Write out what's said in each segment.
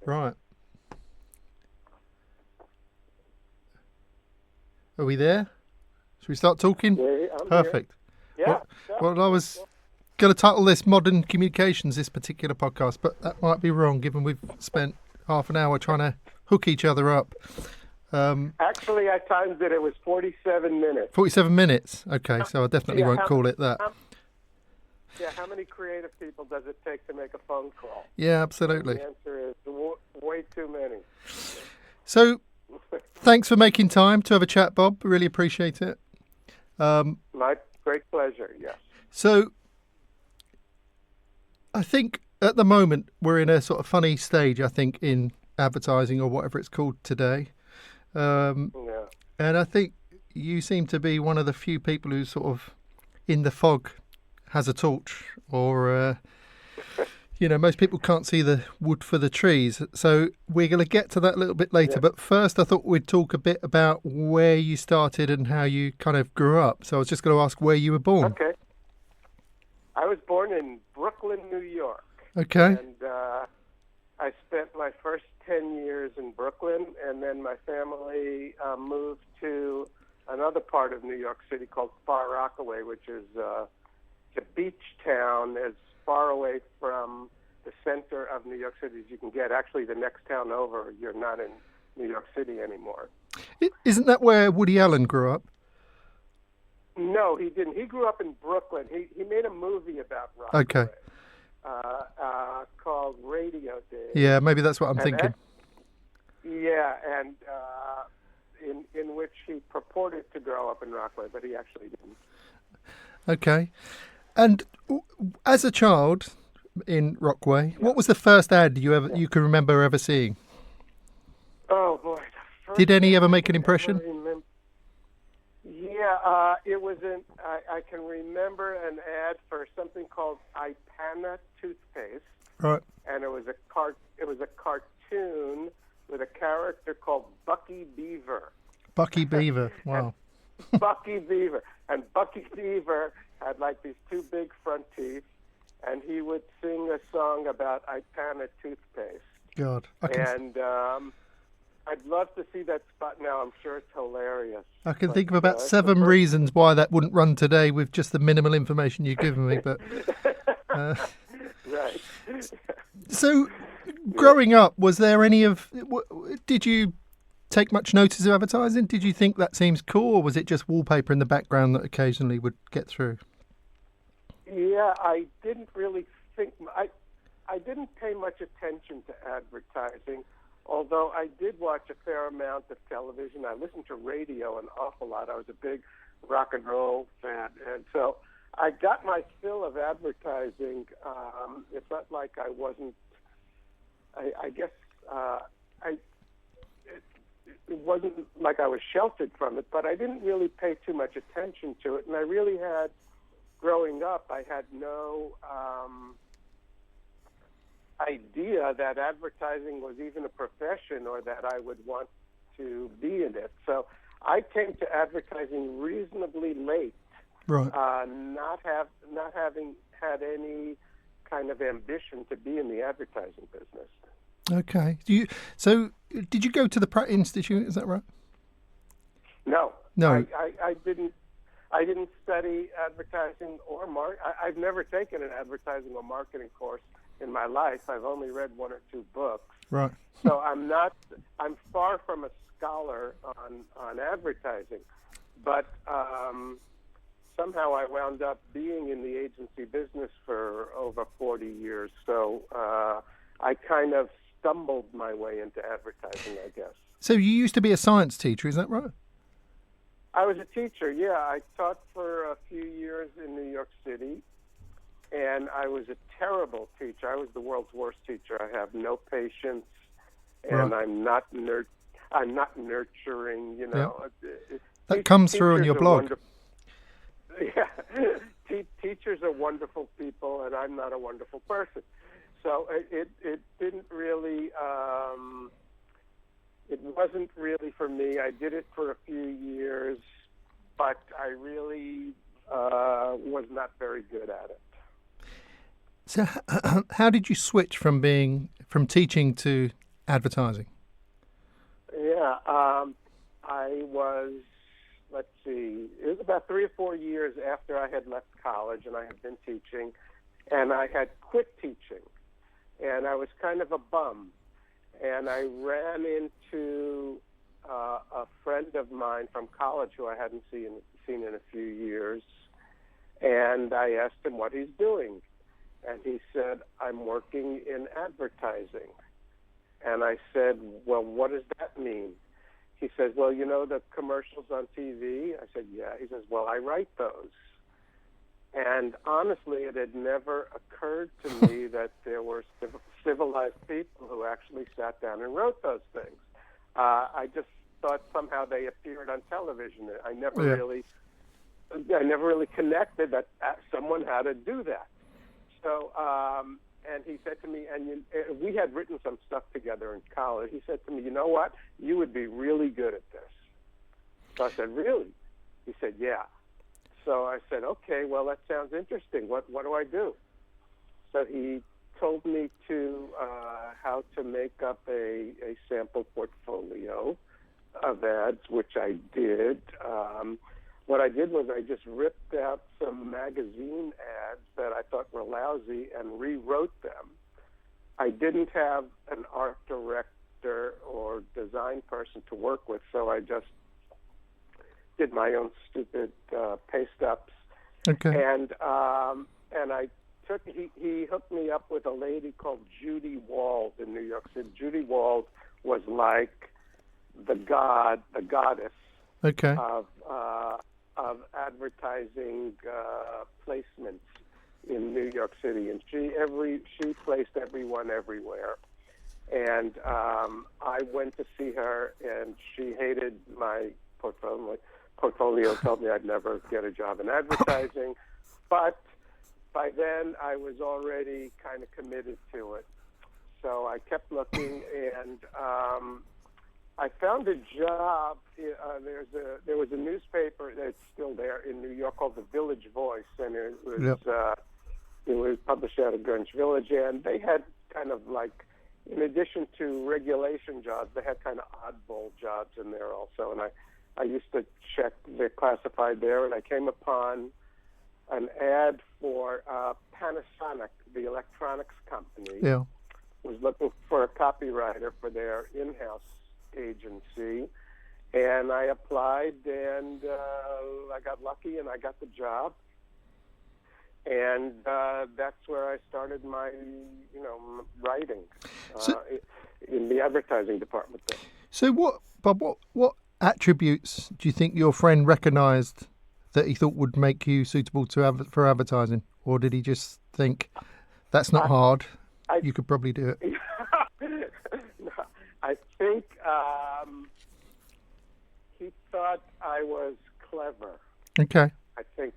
Right. Are we there? Should we start talking? Yeah, I'm Perfect. here. Well, I was going to title this Modern Communications, this particular podcast, but that might be wrong given we've spent half an hour trying to hook each other up. Actually, I timed it. It was 47 minutes. 47 minutes? Okay, so I definitely won't call it that. How many creative people does it take to make a phone call? Yeah, absolutely. And the answer is way too many. So, thanks for making time to have a chat, Bob. Really appreciate it. My great pleasure, yes. So, I think at the moment we're in a sort of funny stage, I think, in advertising or whatever it's called today. And I think you seem to be one of the few people who sort of in the fog has a torch, or most people can't see the wood for the trees. So we're going to get to that a little bit later. Yeah. But first I thought we'd talk a bit about where you started and how you kind of grew up. So I was just going to ask where you were born. Okay. I was born in Brooklyn, New York. Okay. And I spent my first 10 years in Brooklyn, and then my family moved to another part of New York City called Far Rockaway, which is a beach town as far away from the center of New York City as you can get. Actually, the next town over, you're not in New York City anymore. Isn't that where Woody Allen grew up? No, he didn't. He grew up in Brooklyn. He made a movie about Rockaway. Okay. Called Radio Days. Yeah, maybe that's what I'm thinking. And in which he purported to grow up in Rockaway, but he actually didn't. Okay. And as a child in Rockaway, what was the first ad you can remember ever seeing? Oh boy! Did any ever make an impression? Yeah, it was I can remember an ad for something called Ipana toothpaste. Right. And it was a cartoon with a character called Bucky Beaver. Bucky Beaver. Wow. Bucky Beaver. And Bucky Beaver had like these two big front teeth, and he would sing a song about Ipana toothpaste. God. I'd love to see that spot now. I'm sure it's hilarious. I can think of about 7 reasons why that wouldn't run today with just the minimal information you've given me. But right. So, growing up, was there any did you take much notice of advertising? Did you think that seems cool, or was it just wallpaper in the background that occasionally would get through? Yeah, I didn't really think... I didn't pay much attention to advertising, although I did watch a fair amount of television. I listened to radio an awful lot. I was a big rock and roll fan, and so I got my fill of advertising. It's not like I wasn't... It wasn't like I was sheltered from it, but I didn't really pay too much attention to it. And I really had, growing up, I had no idea that advertising was even a profession or that I would want to be in it. So I came to advertising reasonably late, right? Not having had any kind of ambition to be in the advertising business. Okay. Did you go to the Pratt Institute? Is that right? No. No. I didn't study advertising or I've never taken an advertising or marketing course in my life. I've only read 1 or 2 books. Right. So I'm far from a scholar on advertising, but somehow I wound up being in the agency business for over 40 years. So I kind of stumbled my way into advertising, I guess. So you used to be a science teacher, is that right? I was a teacher, yeah. I taught for a few years in New York City, and I was a terrible teacher. I was the world's worst teacher. I have no patience, and right. I'm not nurturing, you know. Yep. That comes through on your blog. Teachers are wonderful people, and I'm not a wonderful person. So it didn't really, it wasn't really for me. I did it for a few years, but I really was not very good at it. So how did you switch from teaching to advertising? Yeah, I was, let's see, it was about 3 or 4 years after I had left college and I had been teaching, and I had quit teaching, and I was kind of a bum, and I ran into a friend of mine from college who I hadn't seen in a few years, and I asked him what he's doing, and he said, I'm working in advertising. And I said, well, what does that mean? He says, well, you know the commercials on TV? I said, yeah. He says, well, I write those. And honestly, it had never occurred to me that there were civilized people who actually sat down and wrote those things. I just thought somehow they appeared on television. I never really connected that someone had to do that. So, and he said to me, and we had written some stuff together in college. He said to me, you know what? You would be really good at this. So I said, really? He said, yeah. So I said, okay, well, that sounds interesting. What do I do? So he told me how to make up a sample portfolio of ads, which I did. What I did was I just ripped out some magazine ads that I thought were lousy and rewrote them. I didn't have an art director or design person to work with, so I just did my own stupid paste-ups. Okay. And I took he hooked me up with a lady called Judy Wald in New York City. Judy Wald was like the goddess Okay. of advertising placements in New York City, and she placed everyone everywhere. And I went to see her, and she hated my portfolio. Portfolio told me I'd never get a job in advertising, but by then I was already kind of committed to it. So I kept looking, and I found a job. There was a newspaper that's still there in New York called The Village Voice, and it was published out of Greenwich Village, and they had kind of like, in addition to regulation jobs, they had kind of oddball jobs in there also. And I used to check the classified there, and I came upon an ad for Panasonic, the electronics company. Yeah. Was looking for a copywriter for their in-house agency, and I applied, and I got lucky, and I got the job, and that's where I started my, writing in the advertising department there. So what attributes do you think your friend recognized that he thought would make you suitable for advertising, or did he just think that's not hard? You could probably do it. No, I think he thought I was clever. Okay. I think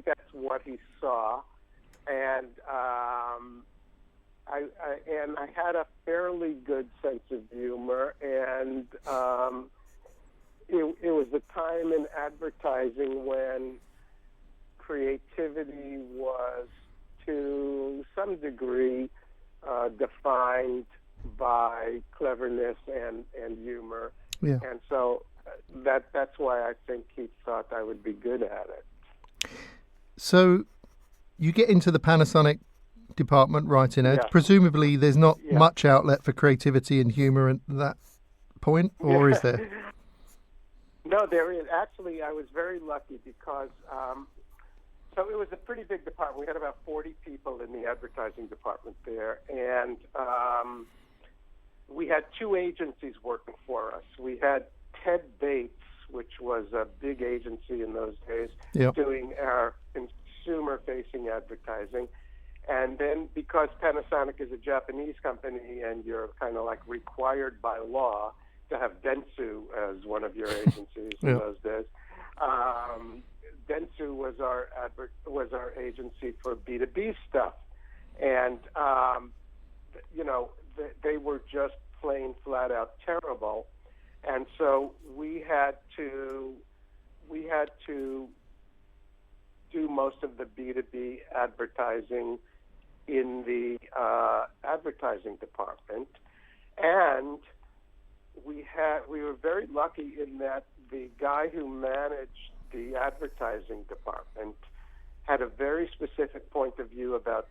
that's what he saw, and I had a fairly good sense of humor, and it was a time in advertising when creativity was to some degree defined by cleverness and humor. Yeah. And so that's why I think he thought I would be good at it. So you get into the Panasonic department writing ads. Yeah. Presumably there's not much outlet for creativity and humor at that point, or is there? No, there is. Actually, I was very lucky because so it was a pretty big department. We had about 40 people in the advertising department there, and we had two agencies working for us. We had Ted Bates, which was a big agency in those days, doing our consumer-facing advertising. And then because Panasonic is a Japanese company and you're kind of like required by law to have Dentsu as one of your agencies in those days, Dentsu was our agency for B2B stuff, and they were just plain flat out terrible, and so we had to do most of the B2B advertising in the advertising department, And we were very lucky in that the guy who managed the advertising department had a very specific point of view about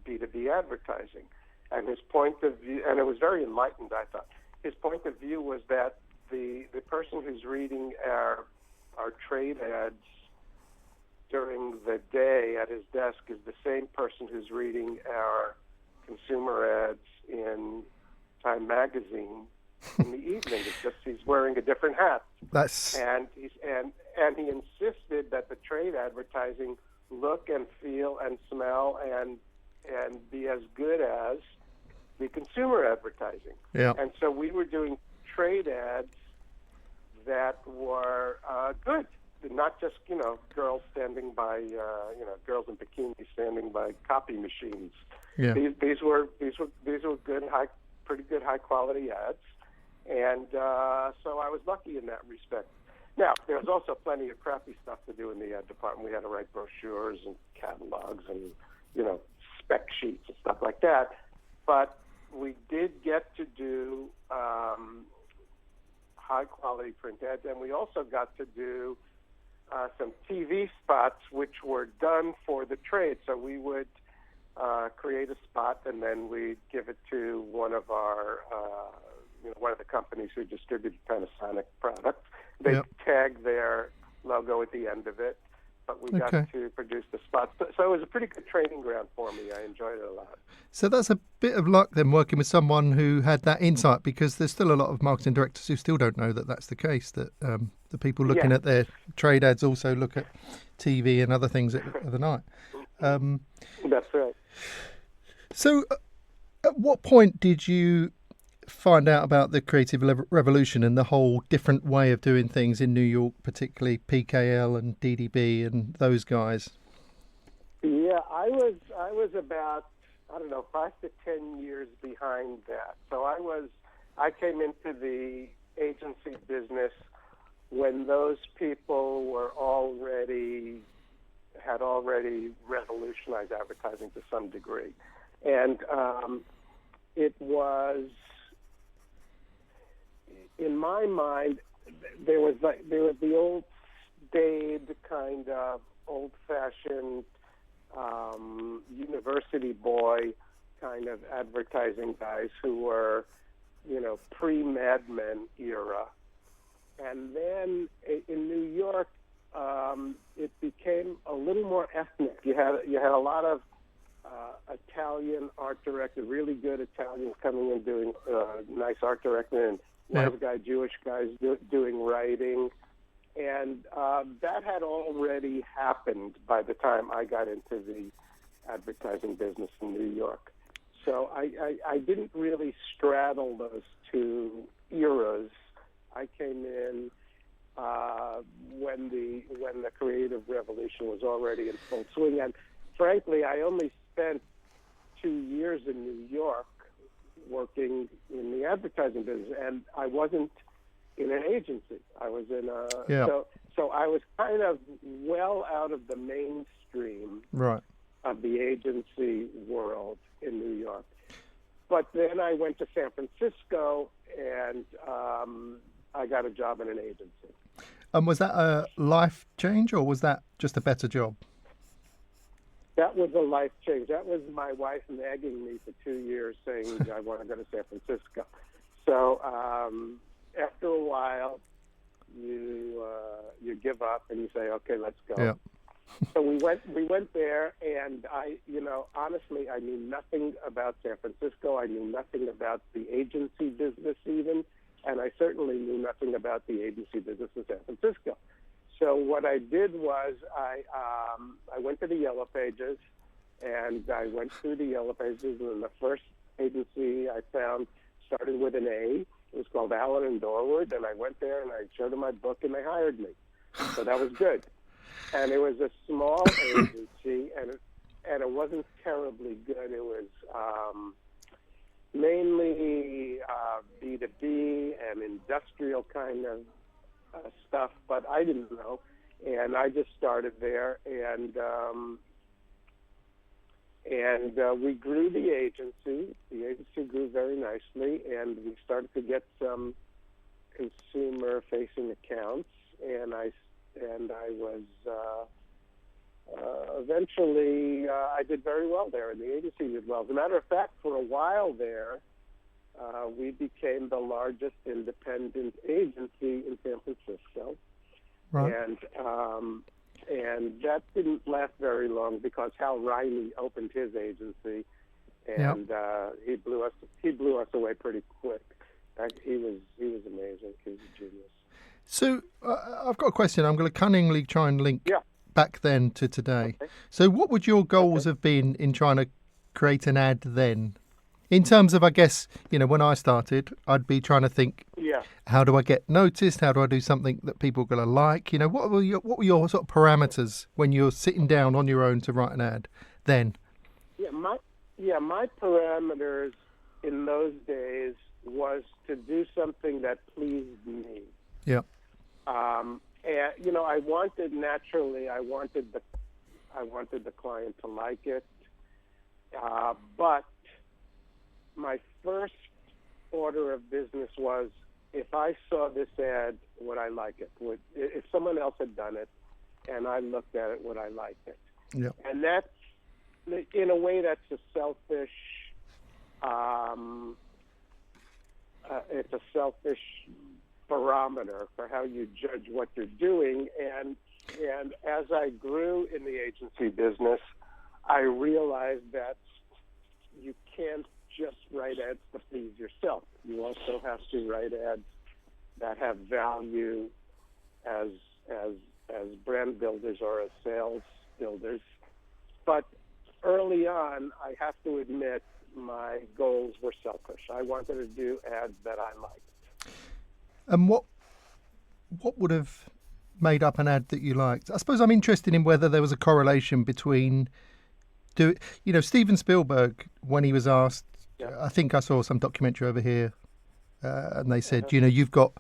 B2B advertising. And his point of view, and it was very enlightened, I thought. His point of view was that the person who's reading our trade ads during the day at his desk is the same person who's reading our consumer ads in Time magazine in the evening. It's just he's wearing a different hat. And he insisted that the trade advertising look and feel and smell and be as good as the consumer advertising. Yeah. And so we were doing trade ads that were good, not just girls standing by girls in bikinis standing by copy machines. Yeah. These were good, pretty good high quality ads, and so I was lucky in that respect. Now, there was also plenty of crappy stuff to do in the ad department. We had to write brochures and catalogs and, spec sheets and stuff like that. But we did get to do high-quality print ads, and we also got to do some TV spots which were done for the trade. So we would create a spot, and then we'd give it to one of our one of the companies who distributed Panasonic products. They tag their logo at the end of it, but we got to produce the spots. So it was a pretty good training ground for me. I enjoyed it a lot. So that's a bit of luck then, working with someone who had that insight, because there's still a lot of marketing directors who still don't know that that's the case, that the people looking at their trade ads also look at TV and other things at the night. That's right. So at what point did you find out about the creative revolution and the whole different way of doing things in New York, particularly PKL and DDB and those guys? Yeah, I was about 5 to 10 years behind that. So I came into the agency business when those people had already revolutionized advertising to some degree, and it was, in my mind, there was the old staid kind of old-fashioned university boy kind of advertising guys who were, pre-Mad Men era. And then in New York, it became a little more ethnic. You had a lot of Italian art directors, really good Italians coming in doing nice art directing, and wise guy, Jewish guys doing writing. And that had already happened by the time I got into the advertising business in New York. So I didn't really straddle those two eras. I came in when the creative revolution was already in full swing. And frankly, I only spent 2 years in New York working in the advertising business, and I wasn't in an agency. I was in so I was kind of well out of the mainstream of the agency world in New York. But then I went to San Francisco, and I got a job in an agency. And was that a life change, or was that just a better job? That was a life change. That was my wife nagging me for 2 years, saying I want to go to San Francisco. So after a while, you give up and you say, okay, let's go. Yeah. So we went there, and honestly, I knew nothing about San Francisco. I knew nothing about the agency business even, and I certainly knew nothing about the agency business in San Francisco. So what I did was I went to the Yellow Pages, and I went through the Yellow Pages, and the first agency I found started with an A. It was called Allen and Dorward, and I went there and I showed them my book, and they hired me. So that was good. And it was a small agency, and it wasn't terribly good. It was mainly B2B and industrial kind of stuff, but I didn't know, and I just started there, and And we grew the agency. The agency grew very nicely, and we started to get some consumer-facing accounts. And I was eventually I did very well there, and the agency did well. As a matter of fact, for a while there, we became the largest independent agency in San Francisco. Right. And that didn't last very long because Hal Riley opened his agency, and he blew us away pretty quick. He was amazing. He was a genius. So I've got a question. I'm going to cunningly try and link back then to today. Okay. So what would your goals have been in trying to create an ad then? In terms of, I guess, when I started, I'd be trying to think, how do I get noticed? How do I do something that people are going to like? What were your sort of parameters when you're sitting down on your own to write an ad then? My parameters in those days was to do something that pleased me. Yeah. And I wanted the client to like it, but my first order of business was, if I saw this ad, would I like it? If someone else had done it and I looked at it, would I like it? Yeah. And that's, in a way, that's a selfish, it's a selfish barometer for how you judge what you're doing. And as I grew in the agency business, I realized that you can't just write ads to please yourself. You also have to write ads that have value as brand builders or as sales builders. But early on, I have to admit, my goals were selfish. I wanted to do ads that I liked. And what would have made up an ad that you liked? I suppose I'm interested in whether there was a correlation between Steven Spielberg, when he was asked, I think I saw some documentary over here, and they said, you've got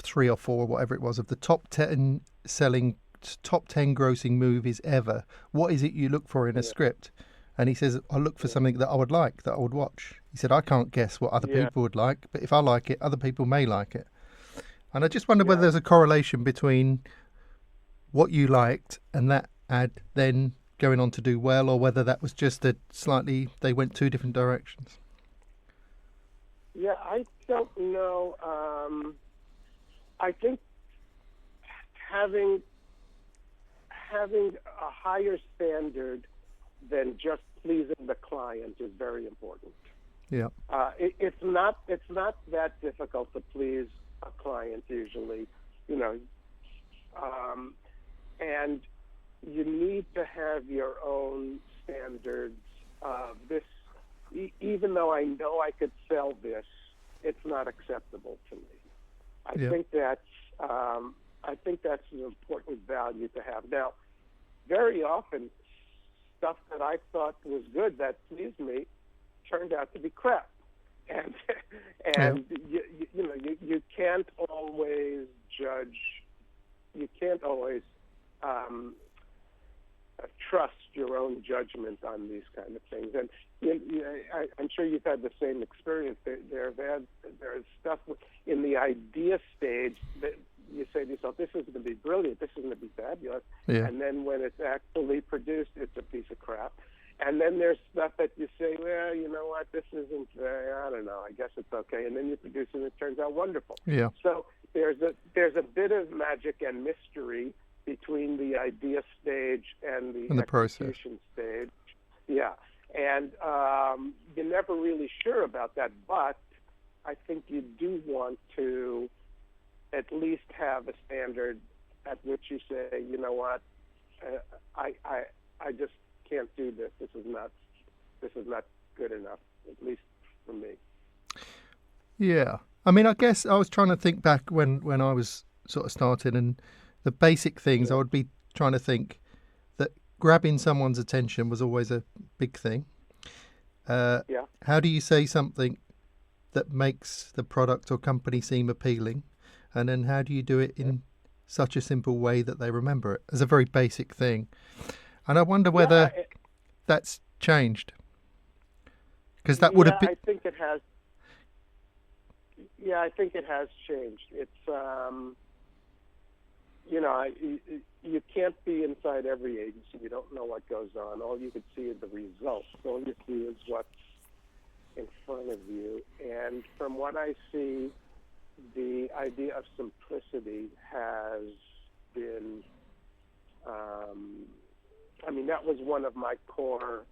3 or 4, whatever it was, of the top 10 grossing movies ever. What is it you look for in a script? And he says, I look for something that I would like, that I would watch. He said, I can't guess what other people would like, but if I like it, other people may like it. And I just wonder whether there's a correlation between what you liked and that ad then going on to do well, or whether that was just they went 2 different directions. Yeah, I don't know. I think having a higher standard than just pleasing the client is very important. Yeah. It's not that difficult to please a client usually, and you need to have your own standards of this. Even though I know I could sell this, it's not acceptable to me. I think that's an important value to have. Now, very often, stuff that I thought was good, that pleased me, turned out to be crap. And you can't always judge. You can't always trust your own judgment on these kind of things. And I'm sure you've had the same experience. There's stuff in the idea stage that you say to yourself, this is going to be brilliant, this is going to be fabulous. Yeah. And then when it's actually produced, it's a piece of crap. And then there's stuff that you say, well, you know what, this isn't, I don't know, I guess it's okay. And then you produce it and it turns out wonderful. Yeah. So there's a bit of magic and mystery between the idea stage and the execution stage. Yeah. And you're never really sure about that, but I think you do want to at least have a standard at which you say, you know what, I just can't do this. This is not good enough, at least for me. Yeah. I mean, I guess I was trying to think back when I was sort of starting, and the basic things I would be trying to think that grabbing someone's attention was always a big thing. How do you say something that makes the product or company seem appealing? And then how do you do it in such a simple way that they remember it as a very basic thing? And I wonder whether that's changed? Because that would have been... I think it has. Yeah, I think it has changed. It's, you can't be inside every agency. You don't know what goes on. All you can see is the results. All you see is what's in front of you. And from what I see, the idea of simplicity has been, that was one of my core,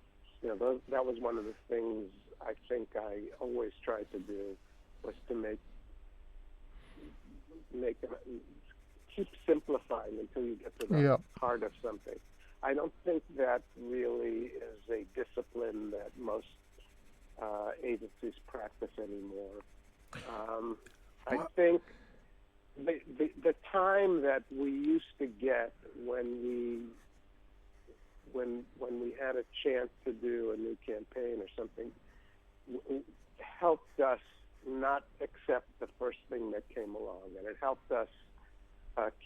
that was one of the things I think I always tried to do, was to keep simplifying until you get to the heart of something. I don't think that really is a discipline that most agencies practice anymore. I think the time that we used to get when we had a chance to do a new campaign or something helped us not accept the first thing that came along, and it helped us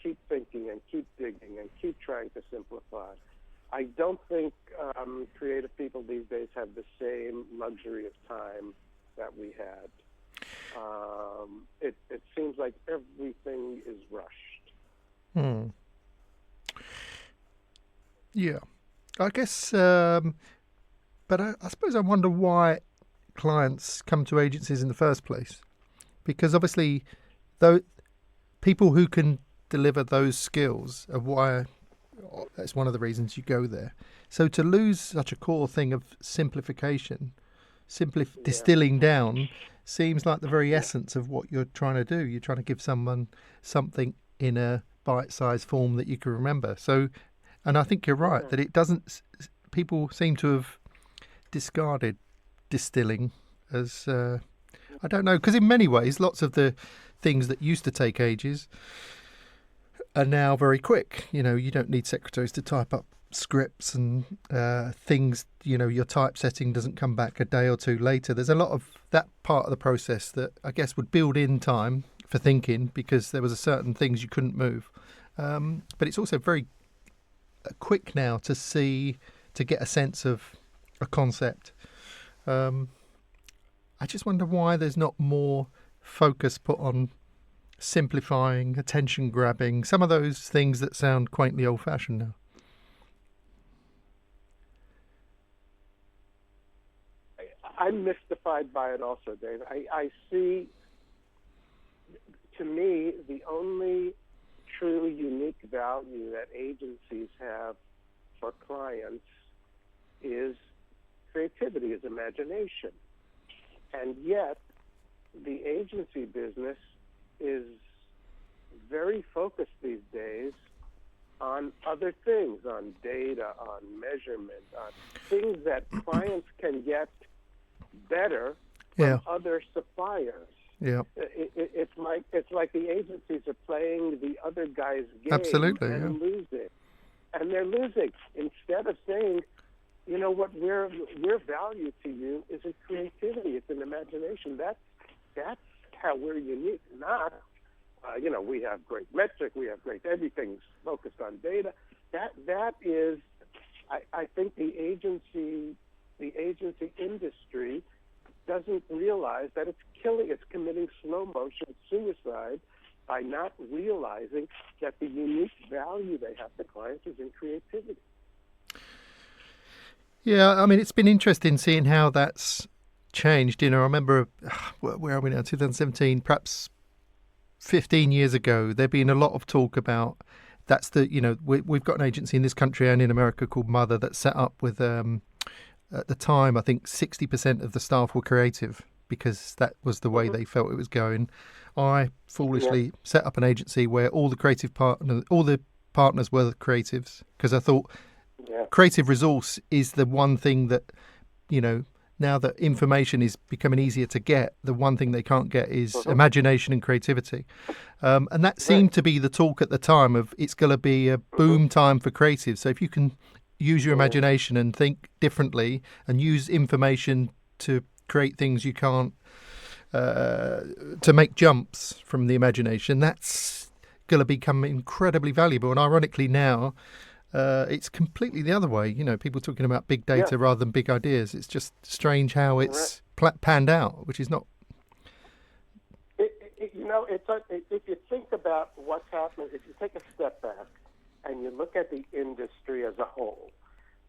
keep thinking and keep digging and keep trying to simplify. I don't think creative people these days have the same luxury of time that we had. It seems like everything is rushed. Yeah, I guess, but I suppose I wonder why clients come to agencies in the first place, because obviously though people who can deliver those skills are why that's one of the reasons you go there. So to lose such a core thing of simplification, distilling down, seems like the very essence of what you're trying to do. You're trying to give someone something in a bite-sized form that you can remember. So, and I think you're right that it doesn't, people seem to have discarded distilling as I don't know, because in many ways lots of the things that used to take ages are now very quick. You don't need secretaries to type up scripts and things. Your typesetting doesn't come back a day or two later. There's a lot of that part of the process that I guess would build in time for thinking, because there was a certain things you couldn't move, but it's also very quick now to get a sense of a concept. I just wonder why there's not more focus put on simplifying, attention grabbing, some of those things that sound quaintly old-fashioned now. I'm mystified by it also, Dave. I see, to me, the only true unique value that agencies have for clients is creativity, is imagination. And yet, the agency business is very focused these days on other things, on data, on measurement, on things that clients can get better from other suppliers. Yeah, it's like the agencies are playing the other guy's game. Absolutely, and losing, and they're losing instead of saying, what we're value to you is in creativity, it's in imagination. That's how we're unique. Not, we have great metric, we have great everything's focused on data. That is, I think the agency industry doesn't realize that it's committing slow motion suicide by not realizing that the unique value they have to clients is in creativity. Yeah, it's been interesting seeing how that's changed. I remember, where are we now, 2017, perhaps 15 years ago, there'd been a lot of talk about, that's we've got an agency in this country and in America called Mother that's set up with, at the time, I think 60% of the staff were creative because that was the way they felt it was going. I foolishly set up an agency where all the partners were creatives, because I thought creative resource is the one thing that, now that information is becoming easier to get, the one thing they can't get is imagination and creativity. And that seemed to be the talk at the time of, it's going to be a boom time for creatives. So if you can use your imagination and think differently and use information to create things you can't, to make jumps from the imagination, that's going to become incredibly valuable. And ironically now, it's completely the other way. People talking about big data rather than big ideas. It's just strange how it's panned out, which is not. If you think about what's happening, if you take a step back and you look at the industry as a whole,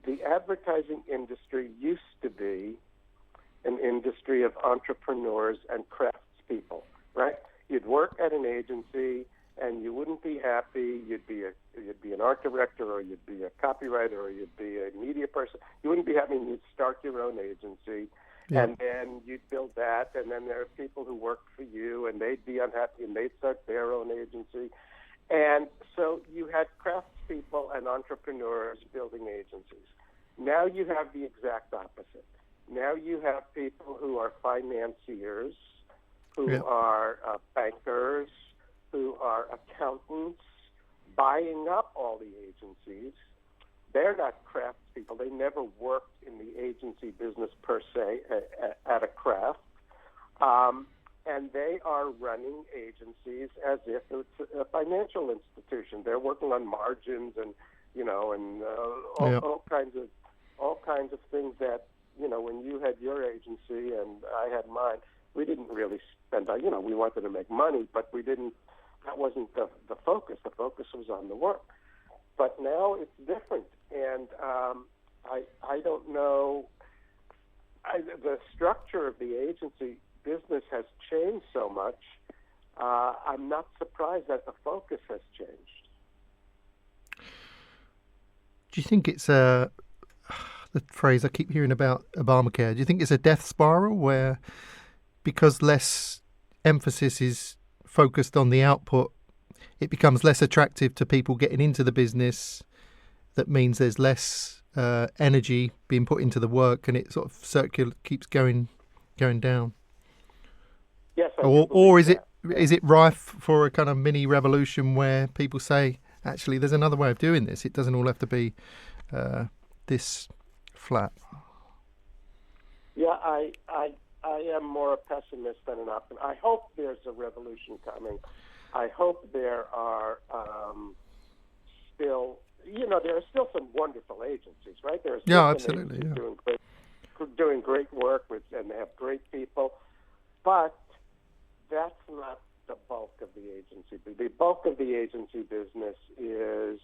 the advertising industry used to be an industry of entrepreneurs and craftspeople, right? You'd work at an agency and you wouldn't be happy. You'd be an art director, or you'd be a copywriter, or you'd be a media person. You wouldn't be happy, and you'd start your own agency. Yeah. And then you'd build that, and then there are people who work for you, and they'd be unhappy, and they'd start their own agency. And so you had craftspeople and entrepreneurs building agencies. Now you have the exact opposite. Now you have people who are financiers, who are bankers, who are accountants, buying up all the agencies. They're not craftspeople. They never worked in the agency business per se at a craft. And they are running agencies as if it's a financial institution. They're working on margins and, all kinds of things that, when you had your agency and I had mine, we didn't really spend, we wanted to make money, but that wasn't the focus. The focus was on the work. But now it's different, and I don't know. The structure of the agency business has changed so much. I'm not surprised that the focus has changed. Do you think it's the phrase I keep hearing about Obamacare? Do you think it's a death spiral where, because less emphasis is focused on the output, it becomes less attractive to people getting into the business? That means there's less energy being put into the work, and it sort of keeps going down. Yes, or is it rife for a kind of mini revolution where people say, actually, there's another way of doing this. It doesn't all have to be this flat. Yeah, I am more a pessimist than an optimist. I hope there's a revolution coming. I hope there are still, there are still some wonderful agencies, right? There are still absolutely, doing great work and they have great people, but that's not the bulk of the agency. The bulk of the agency business is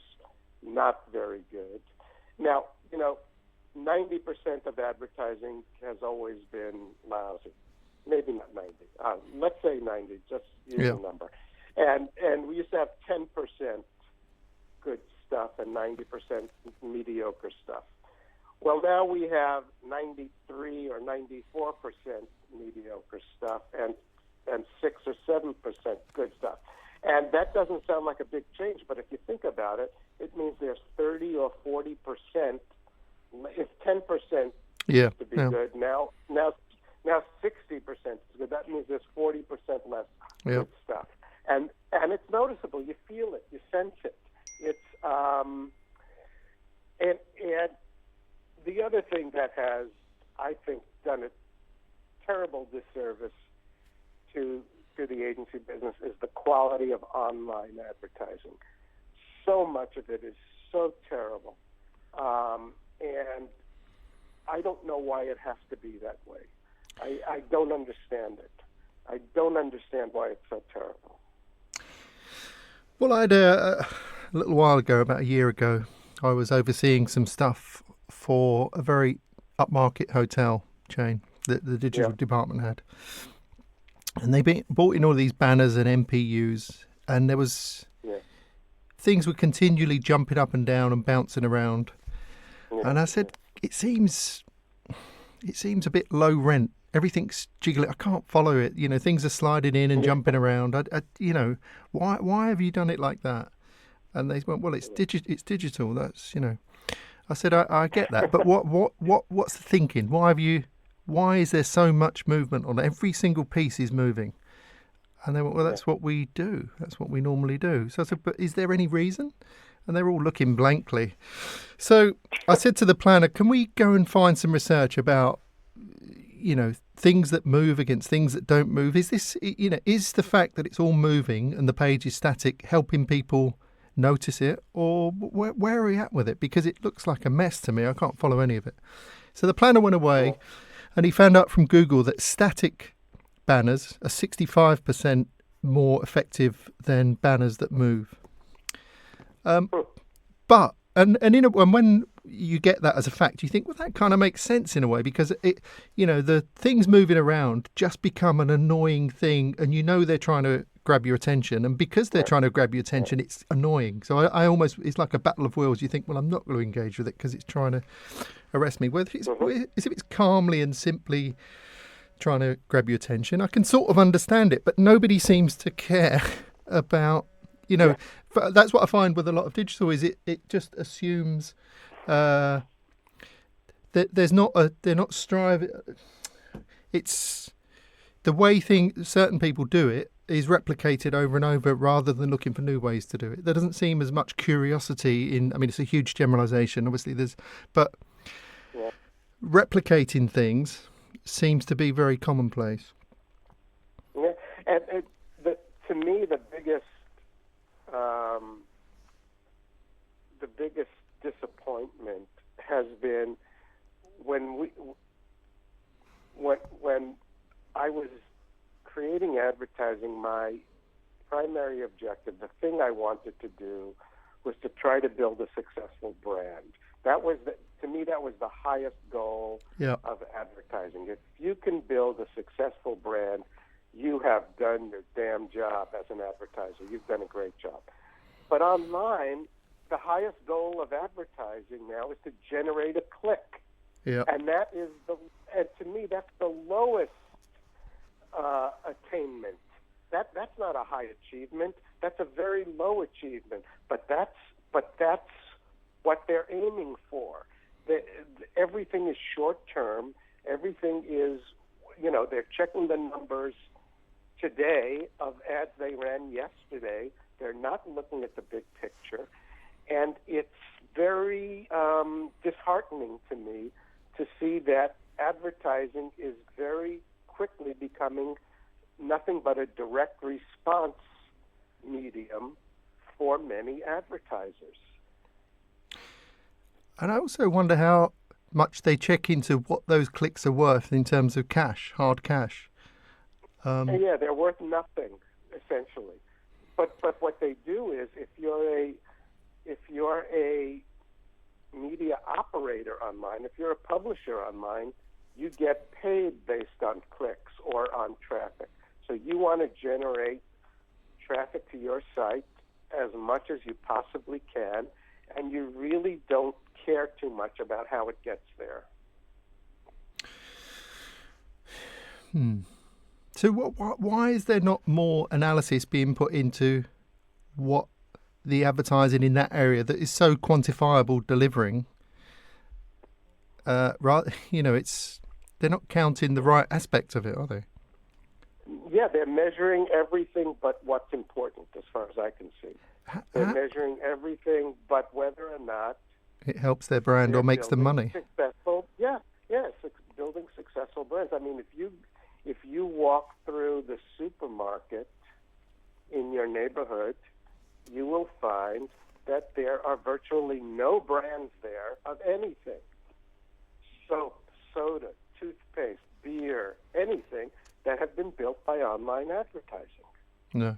not very good. Now, 90% of advertising has always been lousy. Maybe not 90. Let's say 90, just use a number. And we used to have 10% good stuff and 90% mediocre stuff. Well, now we have 93 or 94% mediocre stuff and 6 or 7% good stuff. And that doesn't sound like a big change, but if you think about it, it means there's 30 or 40%. If 10% used to be good, now 60% is good. That means there's 40% less good stuff. And it's noticeable. You feel it. You sense it. It's and the other thing that has, I think, done a terrible disservice to the agency business is the quality of online advertising. So much of it is so terrible, and I don't know why it has to be that way. I don't understand it. I don't understand why it's so terrible. Well, I had a little while ago, about a year ago, I was overseeing some stuff for a very upmarket hotel chain that the digital department had. And they bought in all these banners and MPUs, and there was things were continually jumping up and down and bouncing around. Yeah. And I said, it seems a bit low rent. Everything's jiggling. I can't follow it. Things are sliding in and jumping around. Why have you done it like that? And they went, well, it's digital. That's, I said, I get that, but what's the thinking? Why is there so much movement on every single piece is moving? And they went, well, that's what we do. That's what we normally do. So I said, but is there any reason? And they're all looking blankly. So I said to the planner, can we go and find some research about, things that move against things that don't move? Is this, is the fact that it's all moving and the page is static helping people notice it, or where are we at with it? Because it looks like a mess to me. I can't follow any of it. So the planner went away, and he found out from Google that static banners are 65% more effective than banners that move. But when you get that as a fact, you think, well, that kind of makes sense in a way, because the things moving around just become an annoying thing, and they're trying to grab your attention, and because they're trying to grab your attention, it's annoying. So I almost, it's like a battle of wills. You think, well, I'm not going to engage with it because it's trying to arrest me. Whether if it's calmly and simply trying to grab your attention, I can sort of understand it, but nobody seems to care about, that's what I find with a lot of digital, is it just assumes that they're not striving. It's the way certain people do it is replicated over and over rather than looking for new ways to do it. There doesn't seem as much curiosity it's a huge generalization, obviously, but replicating things seems to be very commonplace. Yeah, and to me, the biggest disappointment has been when I was creating advertising. My primary objective, the thing I wanted to do, was to try to build a successful brand. To me, that was the highest goal of advertising. If you can build a successful brand, you have done your damn job as an advertiser. You've done a great job. But online, the highest goal of advertising now is to generate a click. Yeah. And to me, that's the lowest attainment. That's not a high achievement. That's a very low achievement. But that's what they're aiming for. Everything is short term. Everything is, they're checking the numbers today of ads they ran yesterday. They're not looking at the big picture. And it's very disheartening to me to see that advertising is very quickly becoming nothing but a direct response medium for many advertisers. And I also wonder how much they check into what those clicks are worth in terms of cash, hard cash. Yeah, they're worth nothing, essentially. But what they do is, if you're a media operator online, if you're a publisher online, you get paid based on clicks or on traffic. So you want to generate traffic to your site as much as you possibly can, and you really don't care too much about how it gets there. So why is there not more analysis being put into what the advertising in that area that is so quantifiable delivering? They're not counting the right aspect of it, are they? Yeah, they're measuring everything but what's important, as far as I can see. They're measuring everything but whether or not it helps their brand or makes them money. Building successful brands. If you walk through the supermarket in your neighborhood, you will find that there are virtually no brands there of anything. Soap, soda, toothpaste, beer, anything that have been built by online advertising. No.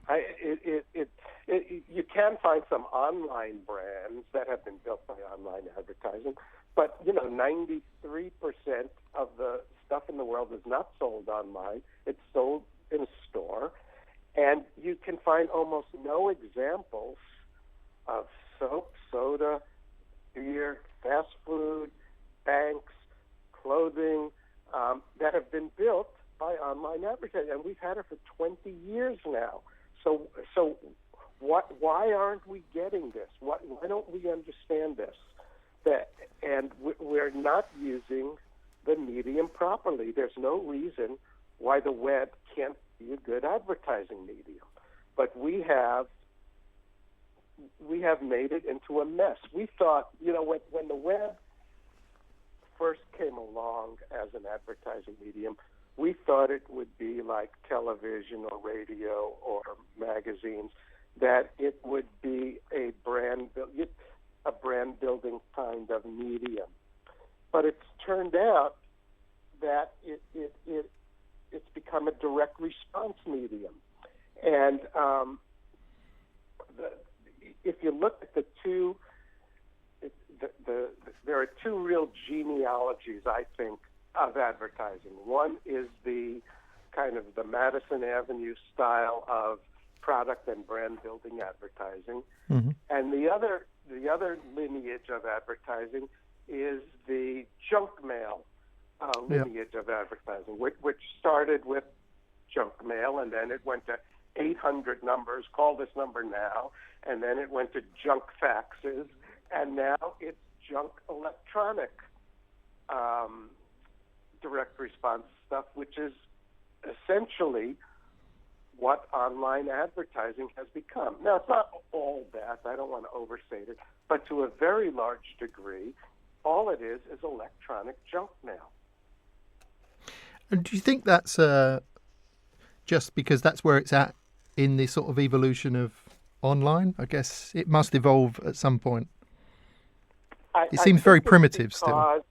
You can find some online brands that have been built by online advertising, but 93% of the stuff in the world is not sold online. It's sold in a store, and you can find almost no examples of soap, soda, beer, fast food, banks, clothing that have been built by online advertising, and we've had it for 20 years now. So why aren't we getting this? Why don't we understand this? And we're not using the medium properly. There's no reason why the web can't be a good advertising medium, but we have made it into a mess. We thought, when the web first came along as an advertising medium, we thought it would be like television or radio or magazines, that it would be a brand building kind of medium. But it's turned out that it's become a direct response medium. And if you look at the two, there are two real genealogies, I think, of advertising. One is the kind of the Madison Avenue style of product and brand building advertising, Mm-hmm. and the other lineage of advertising is the junk mail lineage of advertising, which started with junk mail, and then it went to 800 numbers, call this number now, and then it went to junk faxes, and now it's junk electronic direct response stuff, which is essentially what online advertising has become. Now, it's not all bad. I don't want to overstate it, but to a very large degree, all it is electronic junk mail. And do you think that's just because that's where it's at in this sort of evolution of online? I guess it must evolve at some point. It seems very primitive still.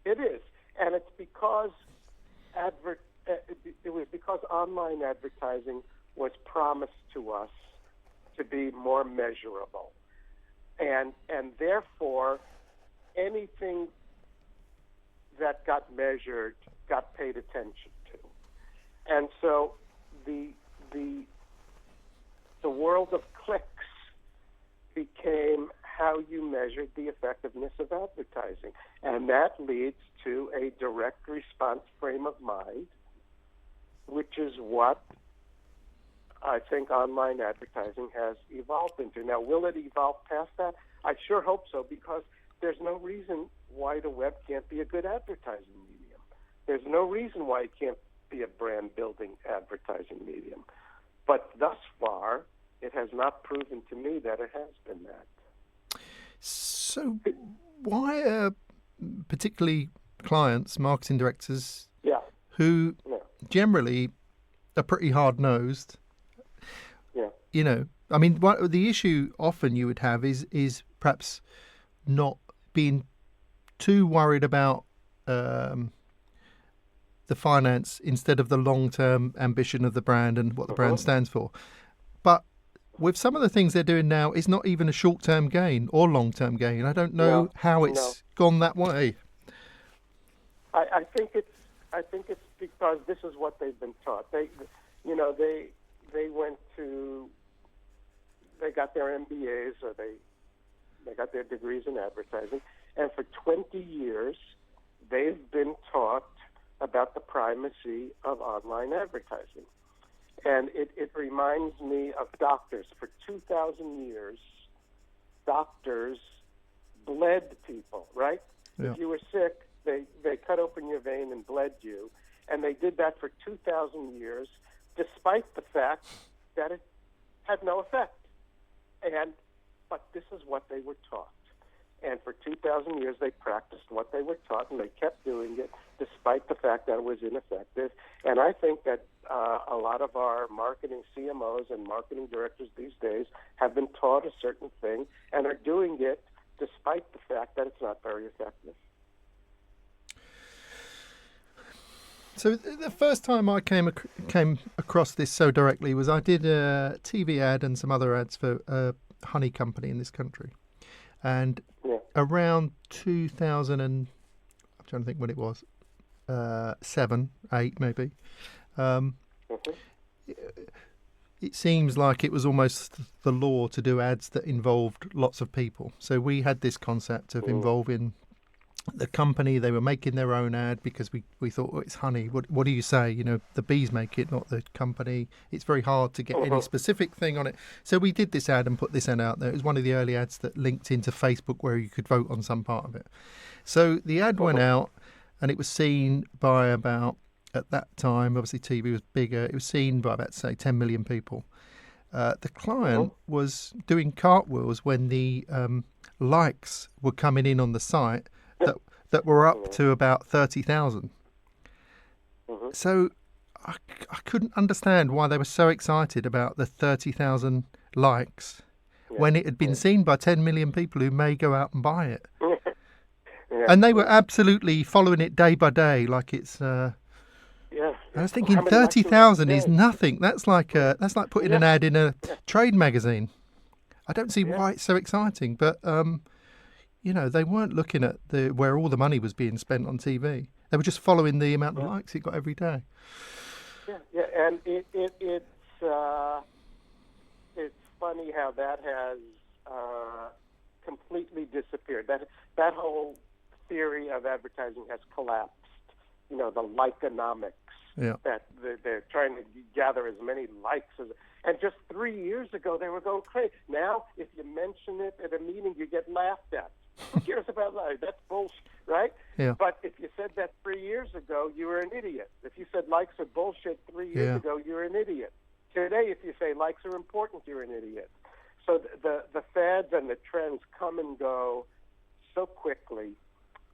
It is, and it's because it was because online advertising was promised to us to be more measurable, and therefore anything that got measured got paid attention to, and so the world of clicks became how you measured the effectiveness of advertising, and that leads to a direct response frame of mind, which is what I think online advertising has evolved into. Now, will it evolve past that? I sure hope so, because there's no reason why the web can't be a good advertising medium. There's no reason why it can't be a brand-building advertising medium. But thus far, it has not proven to me that it has been that. So why are particularly clients, marketing directors, who generally are pretty hard-nosed, you know, I mean, the issue often you would have is perhaps not being too worried about the finance instead of the long-term ambition of the brand and what the brand stands for. But with some of the things they're doing now, it's not even a short-term gain or long-term gain. I don't know how it's gone that way. I think it's because this is what they've been taught. They got their MBAs or they got their degrees in advertising, and for 20 years they've been taught about the primacy of online advertising. And it reminds me of doctors. For 2,000 years, doctors bled people, right? Yeah. If you were sick, they cut open your vein and bled you. And they did that for 2,000 years, despite the fact that it had no effect. But this is what they were taught. And for 2,000 years, they practiced what they were taught, and they kept doing it despite the fact that it was ineffective. And I think that a lot of our marketing CMOs and marketing directors these days have been taught a certain thing and are doing it despite the fact that it's not very effective. So the first time I came across this so directly was I did a TV ad and some other ads for a honey company in this country. And around 2000 and I'm trying to think when it was, 7, 8 maybe. It seems like it was almost the law to do ads that involved lots of people. So we had this concept of involving the company. They were making their own ad because we thought, it's honey. What do you say? You know, the bees make it, not the company. It's very hard to get any specific thing on it. So we did this ad and put this ad out there. It was one of the early ads that linked into Facebook where you could vote on some part of it. So the ad went out and it was seen by about, at that time, obviously TV was bigger, it was seen by about, say, 10 million people. The client was doing cartwheels when the likes were coming in on the site that were up to about 30,000. So I couldn't understand why they were so excited about the 30,000 likes when it had been seen by 10 million people who may go out and buy it. And they were absolutely following it day by day, like it's. I was thinking 30,000 is nothing. That's like putting an ad in a trade magazine. I don't see why it's so exciting, but they weren't looking at where all the money was being spent on TV. They were just following the amount of likes it got every day. And it's funny how that has completely disappeared. That whole theory of advertising has collapsed. The likeonomics. That they're trying to gather as many likes as. And just 3 years ago, they were going crazy. Now, if you mention it at a meeting, you get laughed at. Who cares about likes? That's bullshit, right? Yeah. But if you said that 3 years ago, you were an idiot. If you said likes are bullshit 3 years ago, you're an idiot. Today, if you say likes are important, you're an idiot. So the fads and the trends come and go so quickly.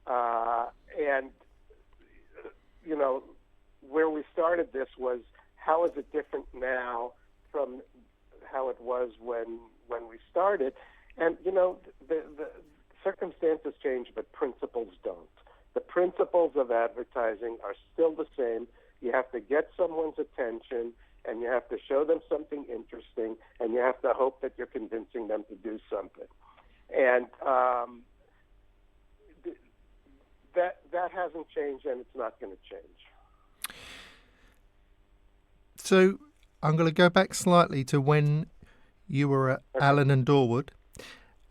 And, where we started this was, how is it different now from how it was when we started? And, the circumstances change, but principles don't. The principles of advertising are still the same. You have to get someone's attention, and you have to show them something interesting, and you have to hope that you're convincing them to do something. And that hasn't changed, and it's not going to change. So I'm going to go back slightly to when you were at Allen and Dorward,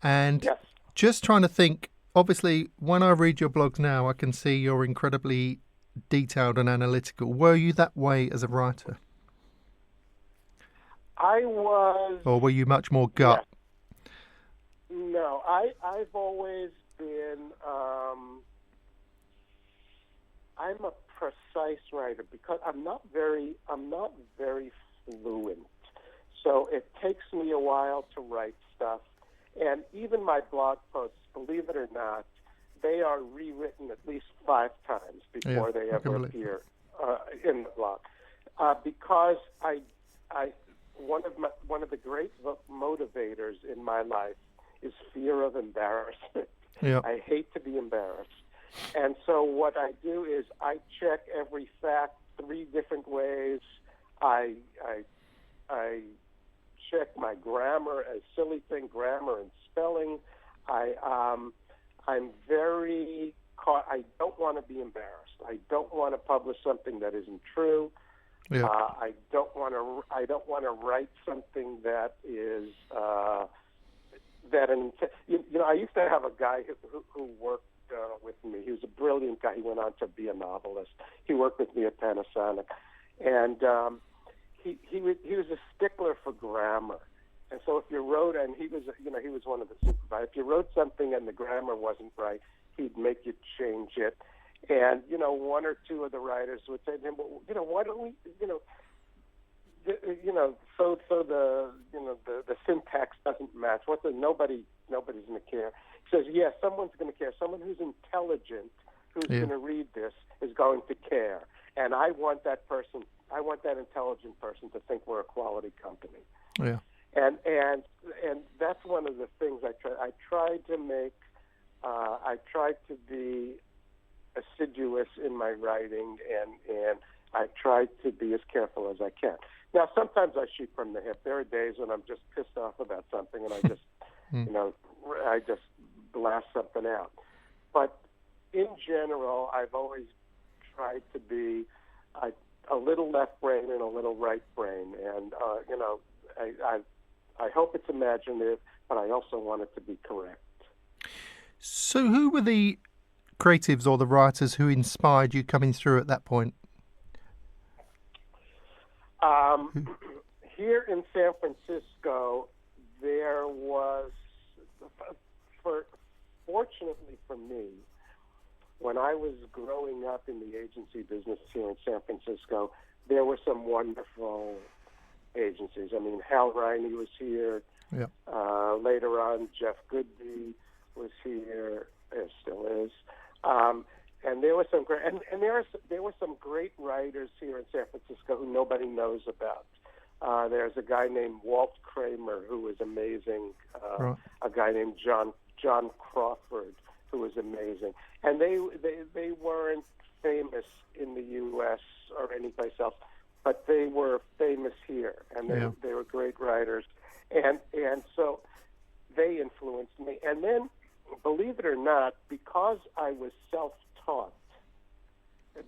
and just trying to think, obviously, when I read your blogs now, I can see you're incredibly detailed and analytical. Were you that way as a writer? I was. Or were you much more gut? Yeah. No, I've always been. I'm a precise writer because I'm not very fluent. So it takes me a while to write stuff. And even my blog posts, believe it or not, they are rewritten at least 5 times before they ever appear in the blog. Because one of the great motivators in my life is fear of embarrassment. Yeah. I hate to be embarrassed. And so what I do is I check every fact 3 different ways. I check my grammar, a silly thing, grammar and spelling. I'm very I don't want to be embarrassed. I don't want to publish something that isn't true. Yeah. I don't want to write something that is I used to have a guy who worked with me. He was a brilliant guy. He went on to be a novelist. He worked with me at Panasonic, and he was a stickler for grammar. And so if you wrote, and he was one of the supervisors. If you wrote something and the grammar wasn't right, he'd make you change it. And 1 or 2 of the writers would say to him, "Well, why don't we, so the syntax doesn't match. Nobody's going to care." He says, "Yeah, someone's going to care. Someone who's intelligent, who's going to read this, is going to care. And I want that intelligent person to think we're a quality company." Yeah. And that's one of the things I try to be assiduous in my writing, and I try to be as careful as I can. Now, sometimes I shoot from the hip. There are days when I'm just pissed off about something, and I just, I just blast something out. But in general, I've always tried to be a little left brain and a little right brain, and I hope it's imaginative, but I also want it to be correct. So who were the creatives or the writers who inspired you coming through at that point? Here in San Francisco, there was, fortunately for me, when I was growing up in the agency business here in San Francisco, there were some wonderful agencies. I mean, Hal Riney was here. Yeah. Later on, Jeff Goodby was here, still is. And there were some great, and there were some great writers here in San Francisco who nobody knows about. There's a guy named Walt Kramer who was amazing. Right. A guy named John Crawford who was amazing. And they weren't famous in the U.S. or anyplace else, but they were famous here, and they were great writers. And so they influenced me. And then, believe it or not, because I was self-taught,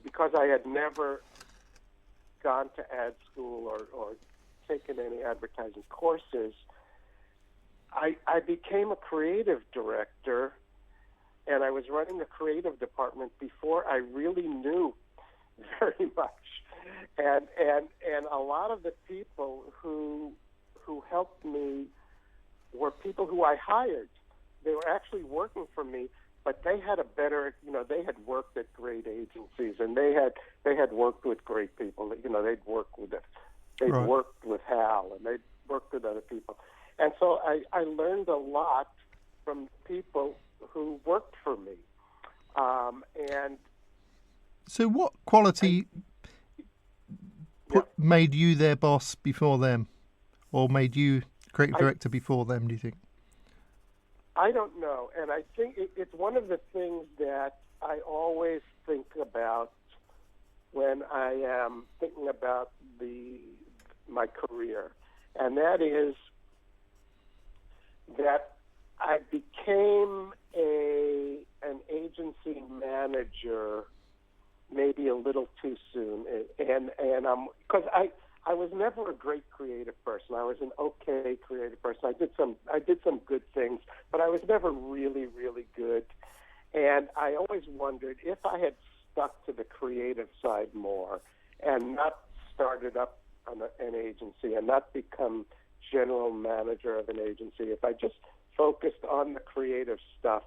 because I had never gone to ad school or taken any advertising courses, I became a creative director, and I was running the creative department before I really knew very much. And a lot of the people who helped me were people who I hired. They were actually working for me, but they had a better, they had worked at great agencies, and they had worked with great people. They'd worked with Hal, and they'd worked with other people. And so I learned a lot from people who worked for me. And so what quality made you their boss before them, or made you creative director before them, do you think? I don't know, and I think it's one of the things that I always think about when I am thinking about my career, and that is that I became an agency manager maybe a little too soon, and because I was never a great creative person. I was an okay creative person. I did some good things, but I was never really, really good. And I always wondered if I had stuck to the creative side more and not started up an agency and not become general manager of an agency, if I just focused on the creative stuff,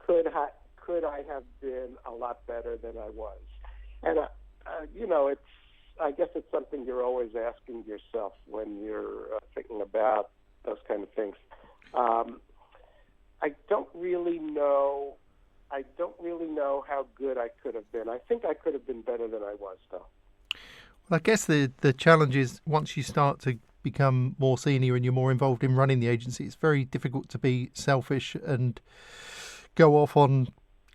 could I have been a lot better than I was? And I guess it's something you're always asking yourself when you're thinking about those kind of things. I don't really know how good I could have been. I think I could have been better than I was, though. Well, I guess the challenge is once you start to become more senior and you're more involved in running the agency, it's very difficult to be selfish and go off on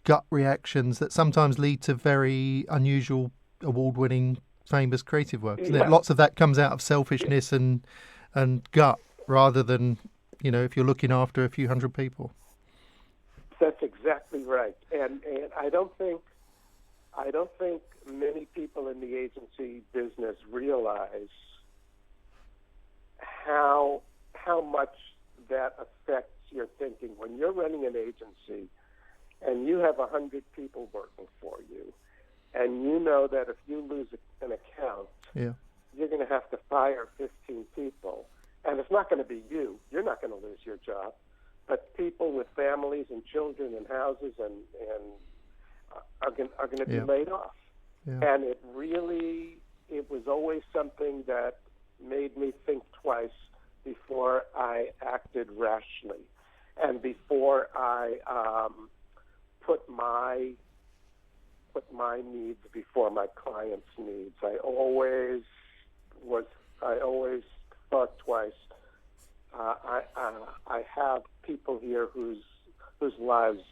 gut reactions that sometimes lead to very unusual, award-winning, famous creative work. Isn't it? Lots of that comes out of selfishness and gut rather than, if you're looking after a few hundred people. That's exactly right. And I don't think many people in the agency business realize how much that affects your thinking. When you're running an agency and you have 100 people working for you, and you know that if you lose an account, you're going to have to fire 15 people, and it's not going to be you. You're not going to lose your job, but people with families and children and houses and are going to be laid off. Yeah. And it was always something that made me think twice before I acted rashly, and before I put my needs before my clients' needs. I always thought twice. I have people here whose lives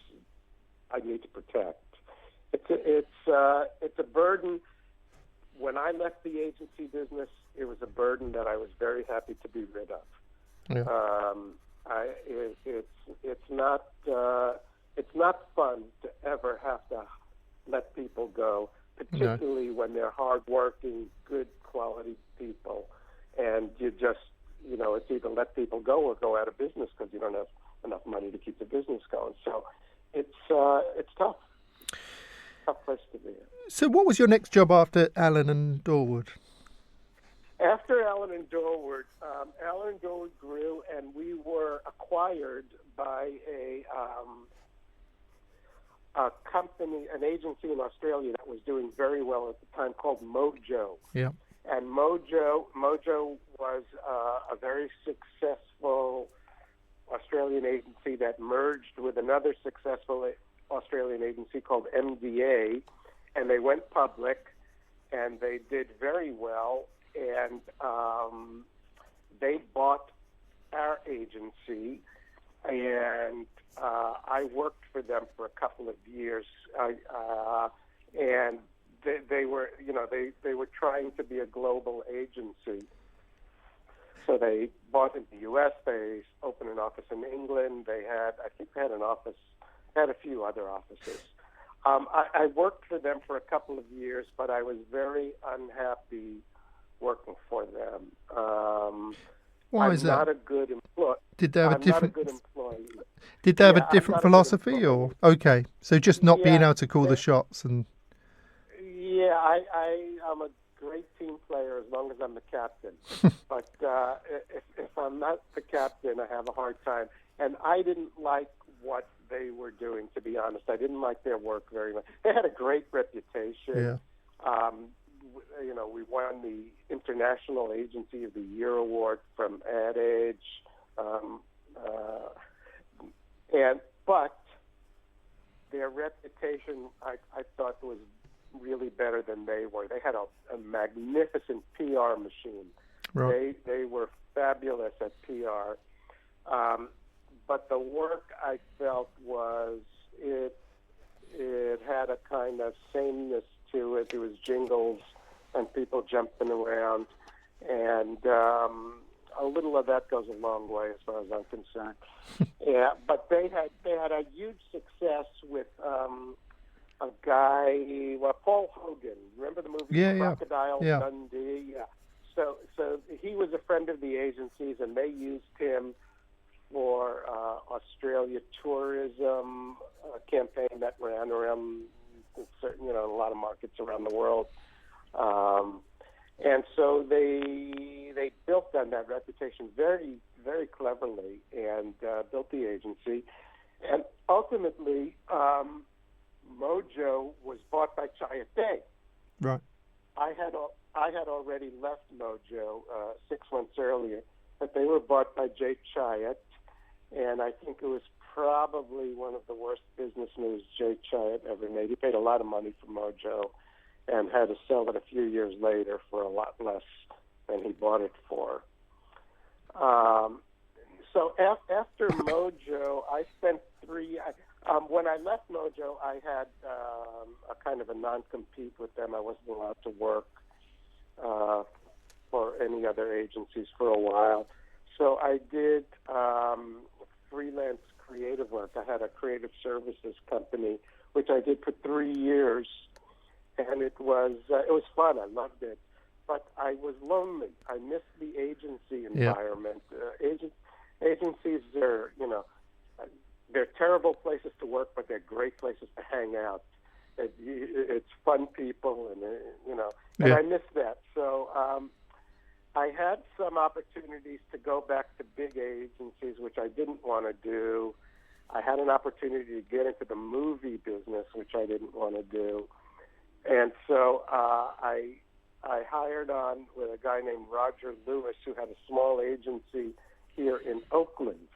I need to protect. It's a burden. When I left the agency business, it was a burden that I was very happy to be rid of. Yeah. It's not fun to ever have to let people go, particularly when they're hardworking, good quality people, and you just, it's either let people go or go out of business because you don't have enough money to keep the business going. So it's tough. Tough place to be in. So what was your next job after Allen and Dorward? After Allen and Dorward, Allen and Dorward grew, and we were acquired by a company, an agency in Australia that was doing very well at the time called Mojo. Yeah. And Mojo was a very successful Australian agency that merged with another successful Australian agency called MDA, and they went public, and they did very well, and they bought our agency, and I worked for them for a couple of years, and they were, they were trying to be a global agency. So they bought in the U.S. They opened an office in England. I think they had an office, had a few other offices. I worked for them for a couple of years, but I was very unhappy working for them. Why is that? I'm not a good employee. Did they have a different? Not a good employee. Did they have a different philosophy, or okay? So just not being able to call the shots and. Yeah, I'm a great team player as long as I'm the captain. But if I'm not the captain, I have a hard time. And I didn't like what they were doing, to be honest. I didn't like their work very much. They had a great reputation. Yeah. We won the International Agency of the Year award from Ad Age. But their reputation, I thought, was really better than they were. They had a magnificent PR machine. Right. They were fabulous at PR. But the work, I felt, was it had a kind of sameness to it. There was jingles and people jumping around, and a little of that goes a long way as far as I'm concerned. Yeah, but they had a huge success with a guy, Paul Hogan. Remember the movie Crocodile Dundee? Yeah. So he was a friend of the agency's, and they used him for Australia tourism campaign that ran around certain, a lot of markets around the world. And so they built on that reputation very, very cleverly and built the agency. And ultimately, Mojo was bought by Chiat Day. Right. I had already left Mojo 6 months earlier, but they were bought by Jay Chiat, and I think it was probably one of the worst business moves Jay Chiat ever made. He paid a lot of money for Mojo and had to sell it a few years later for a lot less than he bought it for. So after Mojo, I spent when I left Mojo, I had a kind of a non-compete with them. I wasn't allowed to work for any other agencies for a while. So I did freelance creative work. I had a creative services company, which I did for 3 years, and it was fun. I loved it, but I was lonely. I missed the agency environment. Agencies are, they're terrible places to work, but they're great places to hang out. It's fun people, and I missed that. So I had some opportunities to go back to big agencies, which I didn't want to do. I had an opportunity to get into the movie business, which I didn't want to do. And so I hired on with a guy named Roger Lewis, who had a small agency here in Oakland.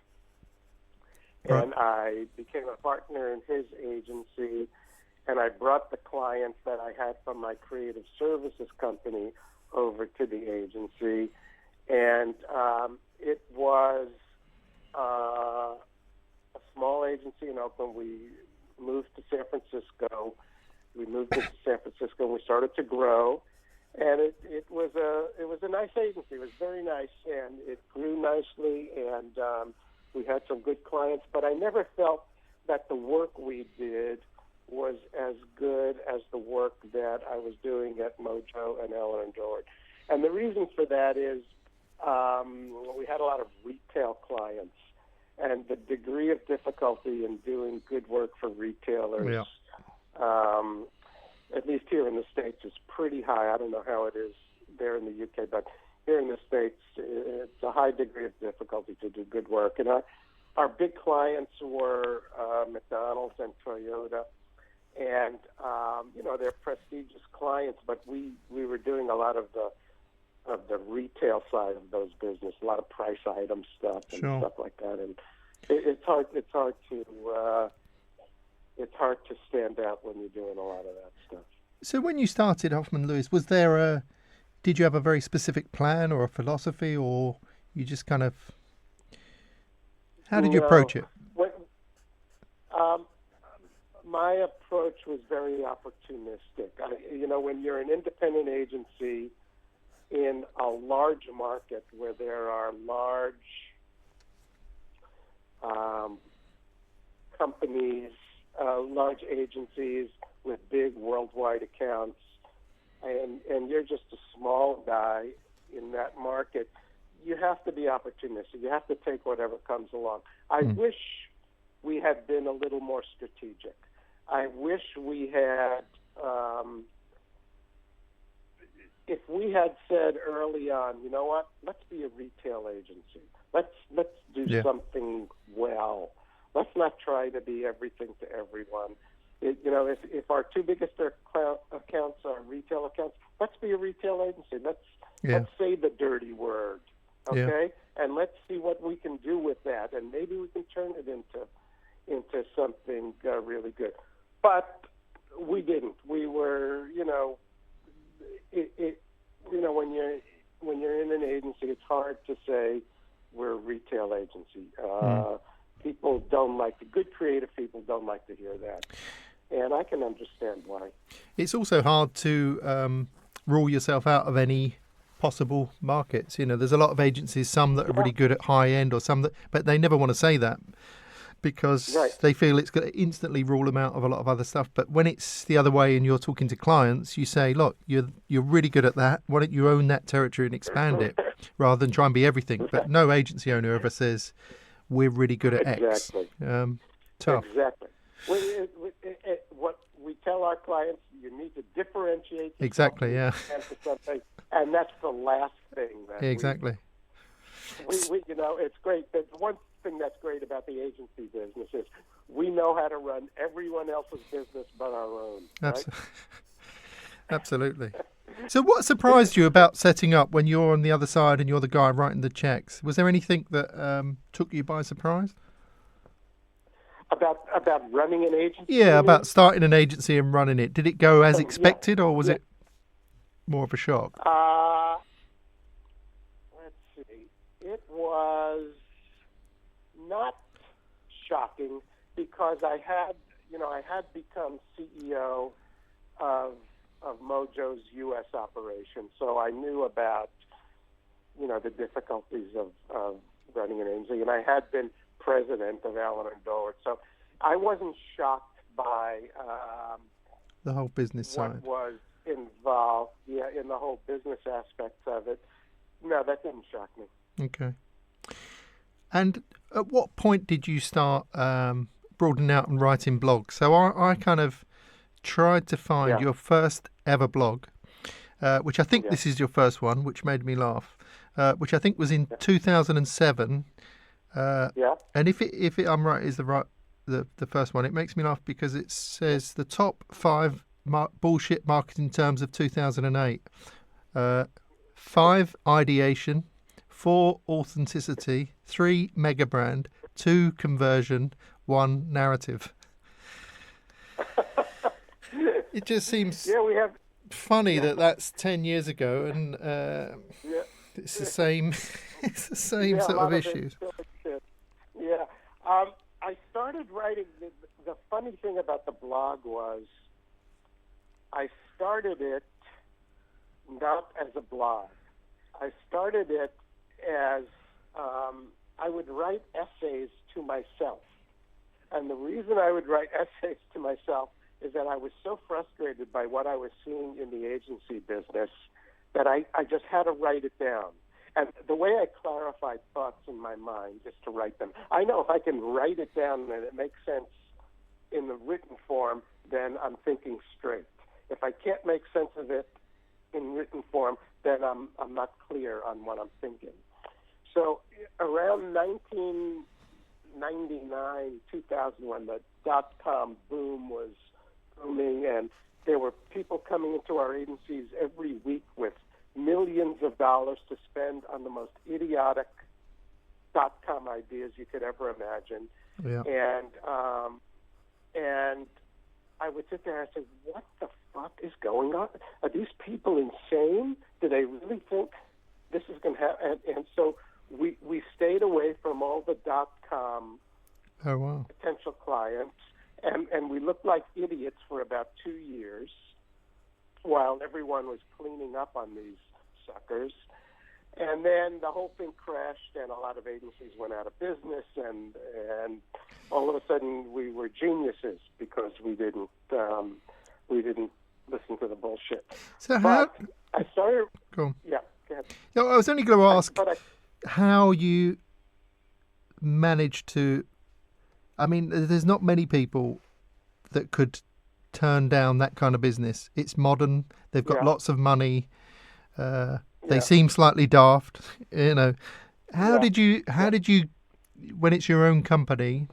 Right. And I became a partner in his agency, and I brought the clients that I had from my creative services company over to the agency. And it was a small agency in Oakland. We moved to San Francisco. We moved into San Francisco, and we started to grow. And it was a nice agency. It was very nice, and it grew nicely, and we had some good clients. But I never felt that the work we did was as good as the work that I was doing at Mojo and Ellen and George. And the reason for that is we had a lot of retail clients, and the degree of difficulty in doing good work for retailers, at least here in the States, is pretty high. I don't know how it is there in the UK, but here in the States, it's a high degree of difficulty to do good work. And our big clients were McDonald's and Toyota, and they're prestigious clients, but we were doing a lot of the retail side of those business, a lot of price item stuff and stuff like that. And it's hard to it's hard to stand out when you're doing a lot of that stuff. So when you started Hoffman Lewis, did you have a very specific plan or a philosophy, or you just kind of, how did you approach it? My approach was very opportunistic. When you're an independent agency in a large market where there are large companies, large agencies with big worldwide accounts, and you're just a small guy in that market, you have to be opportunistic. You have to take whatever comes along. I wish we had been a little more strategic. I wish we had, if we had said early on, you know what, let's be a retail agency. Let's do something well. Let's not try to be everything to everyone. If our two biggest accounts are retail accounts, let's be a retail agency. Let's say the dirty word, okay? Yeah. And let's see what we can do with that, and maybe we can turn it into something really good. But we didn't. We were, when you're in an agency, it's hard to say we're a retail agency. People don't like good creative people don't like to hear that, and I can understand why. It's also hard to rule yourself out of any possible markets. There's a lot of agencies, some that are really good at high end, or some that, but they never want to say that because they feel it's going to instantly rule them out of a lot of other stuff. But when it's the other way and you're talking to clients, you say, look, you're really good at that. Why don't you own that territory and expand it rather than try and be everything? But no agency owner ever says, we're really good at X. Tough. Exactly. What we tell our clients, you need to differentiate. Exactly, yeah. And that's the last thing. Exactly. It's great. The one thing that's great about the agency business is we know how to run everyone else's business but our own. Right? Absolutely. So what surprised you about setting up when you're on the other side and you're the guy writing the checks? Was there anything that took you by surprise? About running an agency? Yeah, about starting an agency and running it. Did it go as expected, or was it more of a shock? Let's see. It was not shocking because I had become CEO of Mojo's U.S. operation, so I knew about the difficulties of running an agency, and I had been president of Allen & Dollard, so I wasn't shocked by the whole business side. What was involved, in the whole business aspects of it. No, that didn't shock me. Okay. And at what point did you start broadening out and writing blogs? So I kind of tried to find your first ever blog, which I think this is your first one, which made me laugh, which I think was in 2007. And if I'm right, is the first one. It makes me laugh because it says the top 5 bullshit marketing terms of 2008. 5 ideation, 4 authenticity, 3 mega brand, 2 conversion, 1 narrative. It just seems funny that that's 10 years ago, and it's the same. It's the same sort of issues. I started writing. The funny thing about the blog was I started it not as a blog. I started it as I would write essays to myself. And the reason I would write essays to myself is that I was so frustrated by what I was seeing in the agency business that I just had to write it down. And the way I clarified thoughts in my mind is to write them. I know if I can write it down and it makes sense in the written form, then I'm thinking straight. If I can't make sense of it in written form, then I'm not clear on what I'm thinking. So around 1999, 2000, when the .com boom was booming, and there were people coming into our agencies every week with millions of dollars to spend on the most idiotic .com ideas you could ever imagine. Yeah. And And I would sit there and say, what the fuck is going on? Are these people insane? Do they really think this is going to happen? And so we stayed away from all the .com potential clients, and we looked like idiots for about 2 years while everyone was cleaning up on these suckers. And then the whole thing crashed, and a lot of agencies went out of business, and all of a sudden we were geniuses because we didn't listen to the bullshit. So I started. Go on. Yeah, go ahead. No, I was only going to ask how you managed to. I mean, there's not many people that could turn down that kind of business. It's modern. They've got lots of money. They seem slightly daft. How did you, when it's your own company,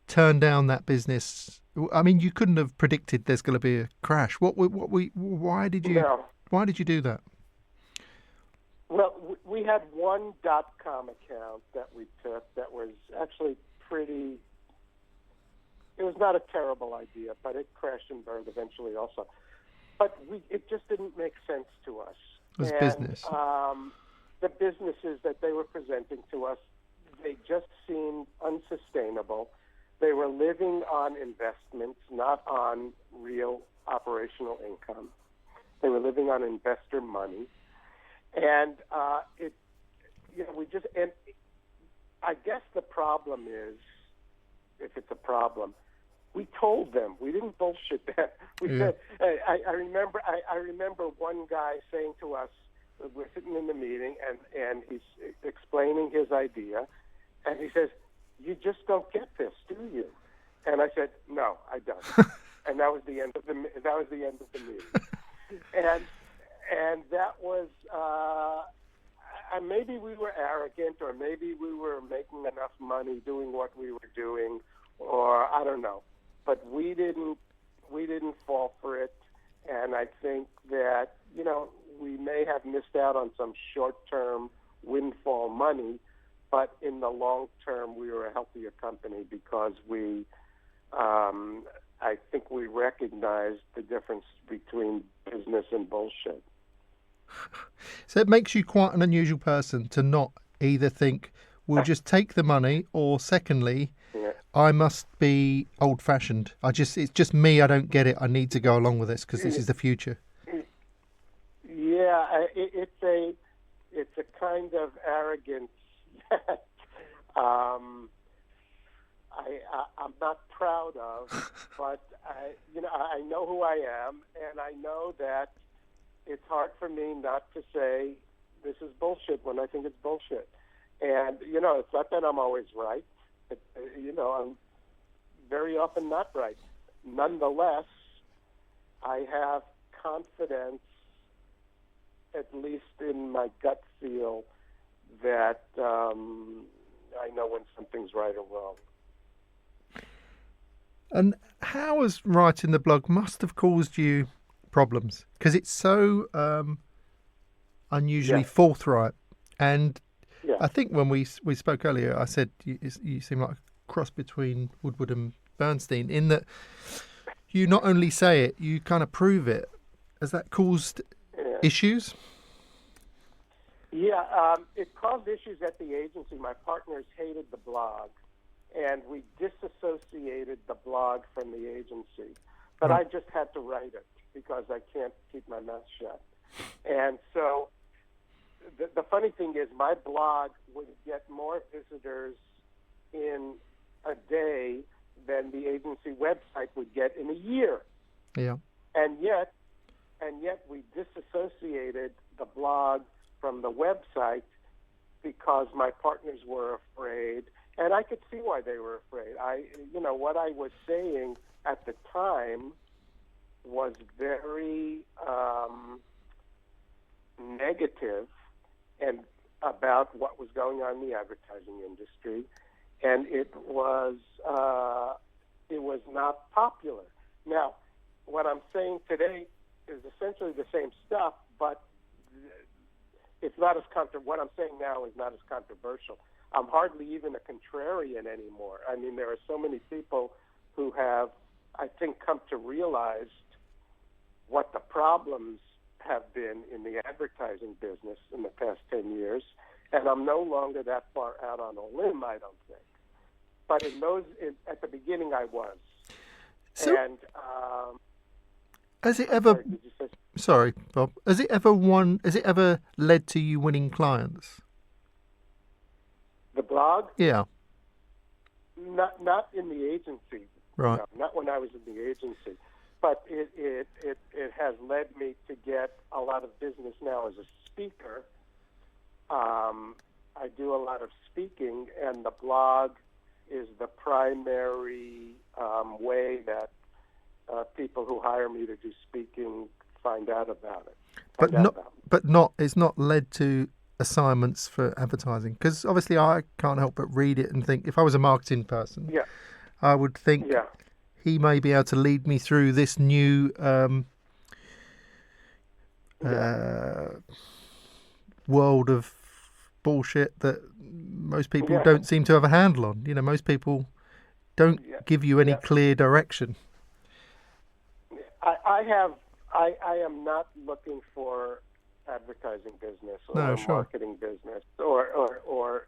turn down that business? I mean, you couldn't have predicted there's going to be a crash. Why did you do that? Well, we had one .com account that we took that was actually pretty. It was not a terrible idea, but it crashed and burned eventually also. But it just didn't make sense to us. As business. The businesses that they were presenting to us, they just seemed unsustainable. They were living on investments, not on real operational income. They were living on investor money. And and I guess the problem is, if it's a problem, we told them. We didn't bullshit them. We said. I remember one guy saying to us, we're sitting in the meeting, and he's explaining his idea, and he says, "You just don't get this, do you?" And I said, "No, I don't." And that was the end of the meeting. and that was. Maybe we were arrogant, or maybe we were making enough money doing what we were doing, or I don't know. But we didn't fall for it, and I think that we may have missed out on some short-term windfall money, but in the long term we were a healthier company because I think we recognized the difference between business and bullshit. So it makes you quite an unusual person to not either think we'll just take the money, or secondly, I must be old-fashioned. It's just me. I don't get it. I need to go along with this because this is the future. Yeah, it's a kind of arrogance that I'm not proud of, but I know who I am, and I know that it's hard for me not to say this is bullshit when I think it's bullshit. And it's not that I'm always right. I'm very often not right. Nonetheless, I have confidence, at least in my gut feel, that I know when something's right or wrong. And how has writing the blog must have caused you problems? Because it's so unusually forthright. And I think when we spoke earlier, I said you seem like a cross between Woodward and Bernstein, in that you not only say it, you kind of prove it. Has that caused issues? Yeah, it caused issues at the agency. My partners hated the blog, and we disassociated the blog from the agency. But I just had to write it because I can't keep my mouth shut. And so the funny thing is my blog would get more visitors in a day than the agency website would get in a year. Yeah. And yet we disassociated the blog from the website because my partners were afraid, and I could see why they were afraid. What I was saying at the time was very negative and about what was going on in the advertising industry, and it was not popular. Now, what I'm saying today is essentially the same stuff, but it's not as what I'm saying now is not as controversial. I'm hardly even a contrarian anymore. I mean, there are so many people who have I think, come to realize what the problems have been in the advertising business in the past 10 years, and I'm no longer that far out on a limb, I don't think. But at the beginning, I was. So, and has it ever? Sorry, Bob. Has it ever led to you winning clients? The blog? Yeah. Not in the agency. Right. No, not when I was in the agency. But it has led me to get a lot of business now as a speaker. I do a lot of speaking, and the blog is the primary way that people who hire me to do speaking find out about it. It's not led to assignments for advertising, because obviously I can't help but read it and think, if I was a marketing person, I would think he may be able to lead me through this new world of bullshit that most people don't seem to have a handle on. You know, most people don't give you any clear direction. I am not looking for advertising business or marketing business or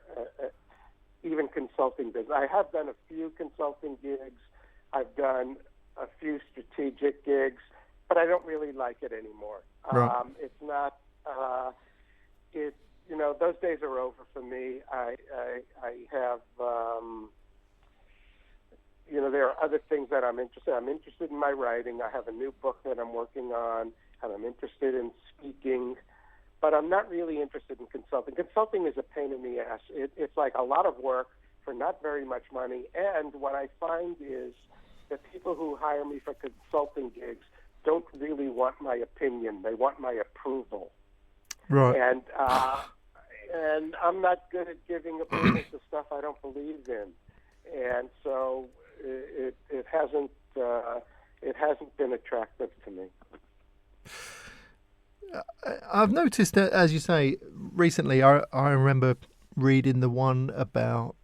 even consulting business. I have done a few consulting gigs. I've done a few strategic gigs, but I don't really like it anymore. Right. It's not. Those days are over for me. I have. There are other things that I'm interested in. I'm interested in my writing. I have a new book that I'm working on, and I'm interested in speaking, but I'm not really interested in consulting. Consulting is a pain in the ass. It's like a lot of work for not very much money, and what I find is that people who hire me for consulting gigs don't really want my opinion. They want my approval. Right. And I'm not good at giving approval to stuff I don't believe in. And so it hasn't been attractive to me. I've noticed that, as you say, recently I remember reading the one about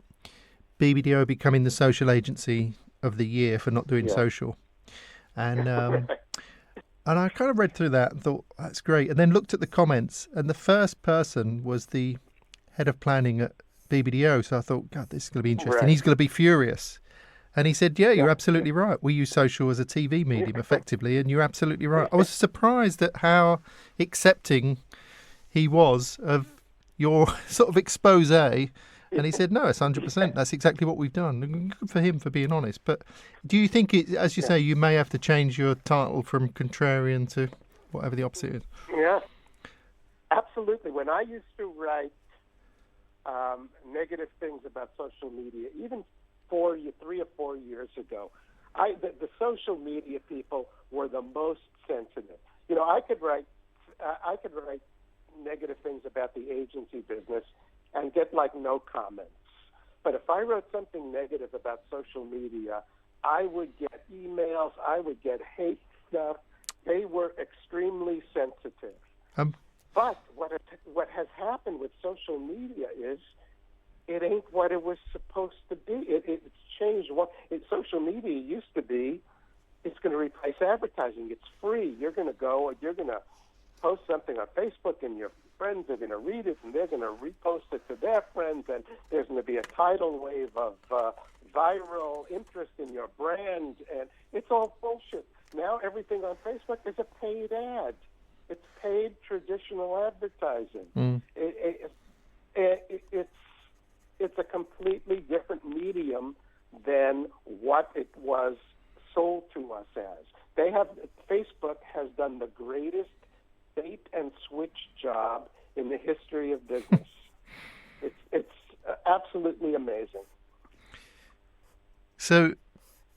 BBDO becoming the social agency of the year for not doing social. And and I kind of read through that and thought, that's great. And then looked at the comments, and the first person was the head of planning at BBDO. So I thought, God, this is going to be interesting. Right. He's going to be furious. And he said, you're absolutely right. We use social as a TV medium effectively, and you're absolutely right. I was surprised at how accepting he was of your sort of expose. And he said, no, it's 100%. That's exactly what we've done. Good for him for being honest. But do you think, as you say, you may have to change your title from Contrarian to whatever the opposite is? Yeah, absolutely. When I used to write negative things about social media, even 3 or 4 years ago, the social media people were the most sensitive. You know, I could write negative things about the agency business and get like no comments. But if I wrote something negative about social media, I would get emails, I would get hate stuff. They were extremely sensitive. But what has happened with social media is it ain't what it was supposed to be. It's changed. Social media used to be, it's going to replace advertising. It's free. You're going to go and you're going to post something on Facebook, and your friends are going to read it, and they're going to repost it to their friends, and there's going to be a tidal wave of viral interest in your brand, and it's all bullshit. Now everything on Facebook is a paid ad. It's paid traditional advertising. It's a completely different medium than what it was sold to us as. Facebook has done the greatest bait and switch job in the history of business. It's absolutely amazing. So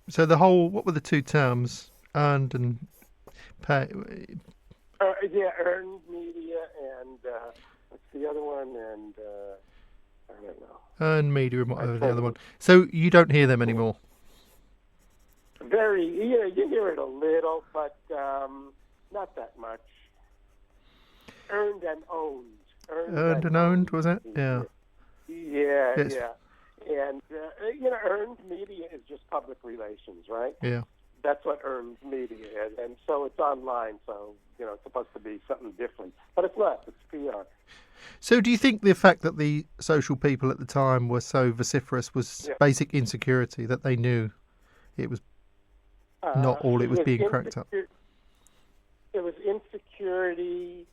the whole, what were the two terms? Earned and pay? Earned media and what's the other one? And I don't know. Earned media and whatever the other one. So you don't hear them anymore? You hear it a little, but not that much. Earned and owned. Earned and owned, was it? Yeah. Yeah. And, earned media is just public relations, right? Yeah. That's what earned media is. And so it's online, so, it's supposed to be something different. But it's not. It's PR. So do you think the fact that the social people at the time were so vociferous was basic insecurity, that they knew it was not all it was being cracked up? It was insecurity.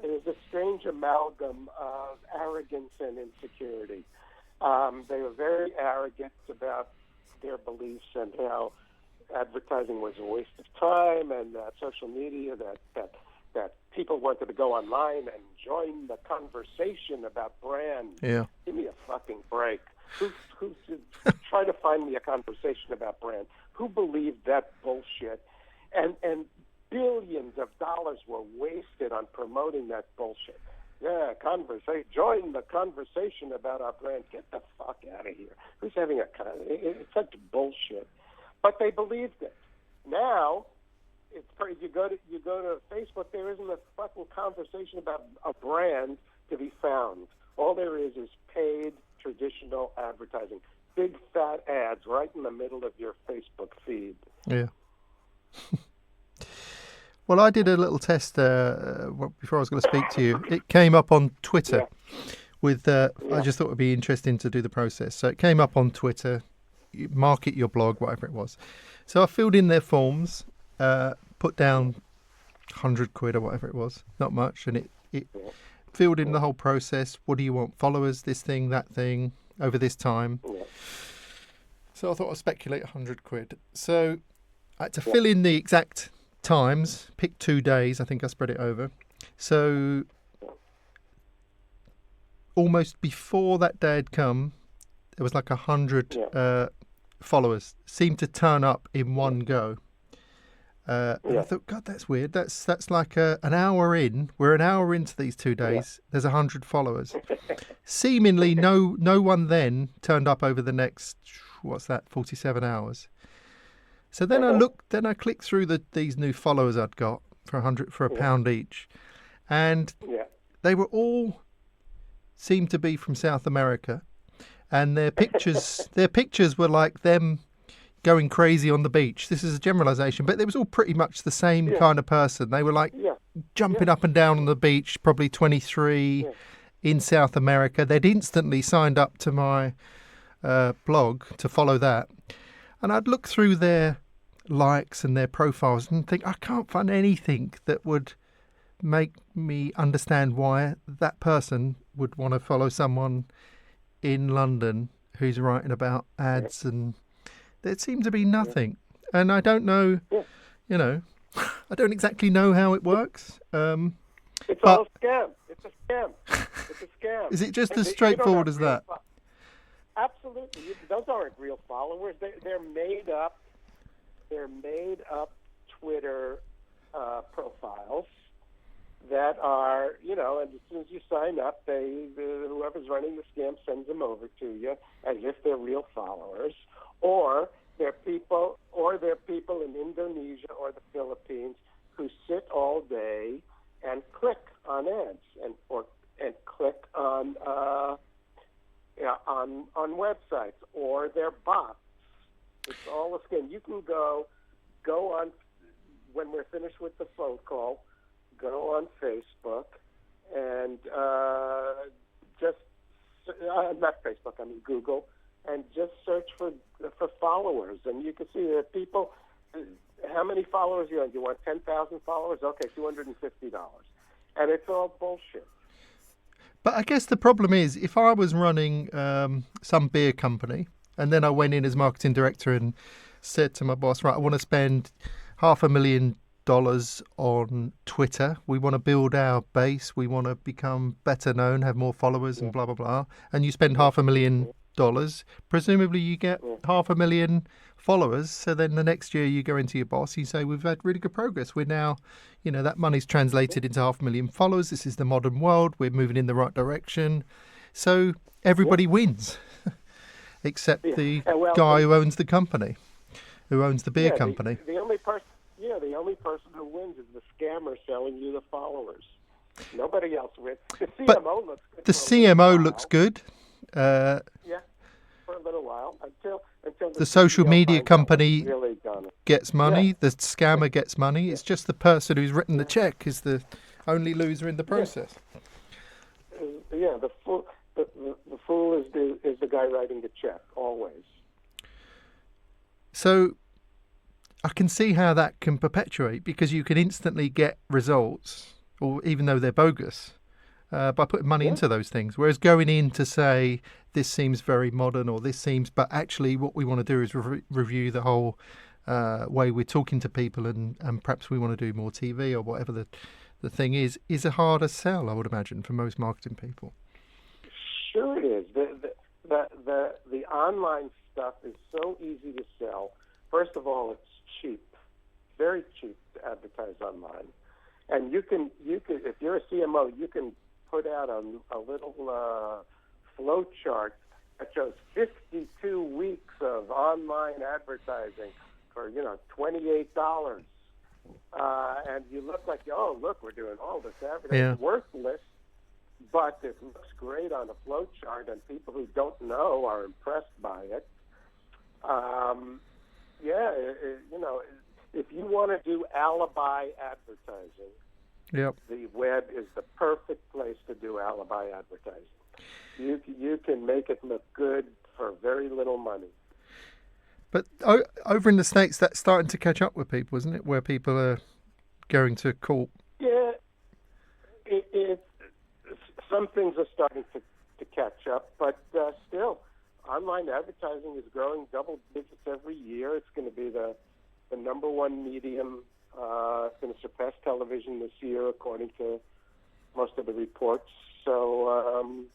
It was a strange amalgam of arrogance and insecurity. They were very arrogant about their beliefs and how advertising was a waste of time, and social media, that people wanted to go online and join the conversation about brand. Yeah. Give me a fucking break. Who try to find me a conversation about brand? Who believed that bullshit? And billions of dollars were wasted on promoting that bullshit. Yeah, join the conversation about our brand. Get the fuck out of here. Who's having it's such bullshit. But they believed it. Now, it's you go to Facebook, there isn't a fucking conversation about a brand to be found. All there is paid traditional advertising. Big fat ads right in the middle of your Facebook feed. Yeah. Well, I did a little test before I was going to speak to you. It came up on Twitter with, I just thought it would be interesting to do the process. So it came up on Twitter, market your blog, whatever it was. So I filled in their forms, put down 100 quid or whatever it was, not much. And it filled in the whole process. What do you want? Followers, this thing, that thing, over this time. So I thought I'd speculate 100 quid. So I had to fill in the exact times, pick 2 days. I think I spread it over. So almost before that day had come, there was like 100 followers seemed to turn up in one go. And I thought, God, that's weird. That's like an hour in. We're an hour into these 2 days. There's 100 followers. Seemingly, no one then turned up over the next 47 hours. So then I clicked through these new followers I'd got for £1 each, and they were all seemed to be from South America, and their pictures were like them going crazy on the beach. This is a generalization, but it was all pretty much the same kind of person. They were like jumping up and down on the beach, probably 23 in South America. They'd instantly signed up to my blog to follow that. And I'd look through their likes and their profiles and think, I can't find anything that would make me understand why that person would want to follow someone in London who's writing about ads, and there seemed to be nothing. And I don't know, I don't exactly know how it works. It's all a scam. It's a scam. It's a scam. Is it just as straightforward as that? Absolutely. Those aren't real followers. They're made up. They're made up Twitter profiles that are, and as soon as you sign up, whoever's running the scam sends them over to you as if they're real followers, or they're people in Indonesia or the Philippines who sit all day and click on ads and click on websites, or they're bots. It's all a scam. You can go on when we're finished with the phone call. Go on Facebook and not Facebook. I mean Google, and just search for followers, and you can see there are people. How many followers you want? You want 10,000 followers? Okay, $250, and it's all bullshit. But I guess the problem is, if I was running some beer company, and then I went in as marketing director and said to my boss, right, I want to spend $500,000 on Twitter. We want to build our base. We want to become better known, have more followers, and blah, blah, blah. And you spend $500,000. Presumably you get 500,000 followers. So then the next year you go into your boss, you say, we've had really good progress. We're now, that money's translated into 500,000 followers. This is the modern world. We're moving in the right direction. So everybody wins, except the guy who owns the company, who owns the beer company. The only person who wins is the scammer selling you the followers. Nobody else wins. The CMO looks good. The CMO looks good. For a little while until the social CEO media finds out what's company really done it. gets money, Yeah. the scammer gets money. It's just the person who's written the check is the only loser in the process. Yeah, the fool is the guy writing the check always. So I can see how that can perpetuate, because you can instantly get results, or even though they're bogus, by putting money into those things. Whereas going in to say, this seems very modern, or this seems, but actually what we want to do is review the whole way we're talking to people, and perhaps we want to do more TV or whatever the thing is a harder sell, I would imagine, for most marketing people. Sure it is. The online stuff is so easy to sell. First of all, it's cheap, very cheap to advertise online. And you can if you're a CMO, you can put out a little flow chart that shows 52 weeks of online advertising for $28. And you look like, oh, look, we're doing all this advertising. Yeah. It's worthless, but it looks great on a flow chart, and people who don't know are impressed by it. If you want to do alibi advertising, Yep. the web is the perfect place to do alibi advertising. You can make it look good for very little money. But over in the States, that's starting to catch up with people, isn't it? Where people are going to court. Yeah, some things are starting to catch up, but still, online advertising is growing double digits every year. It's going to be the number one medium. It's going to surpass television this year, according to most of the reports. So,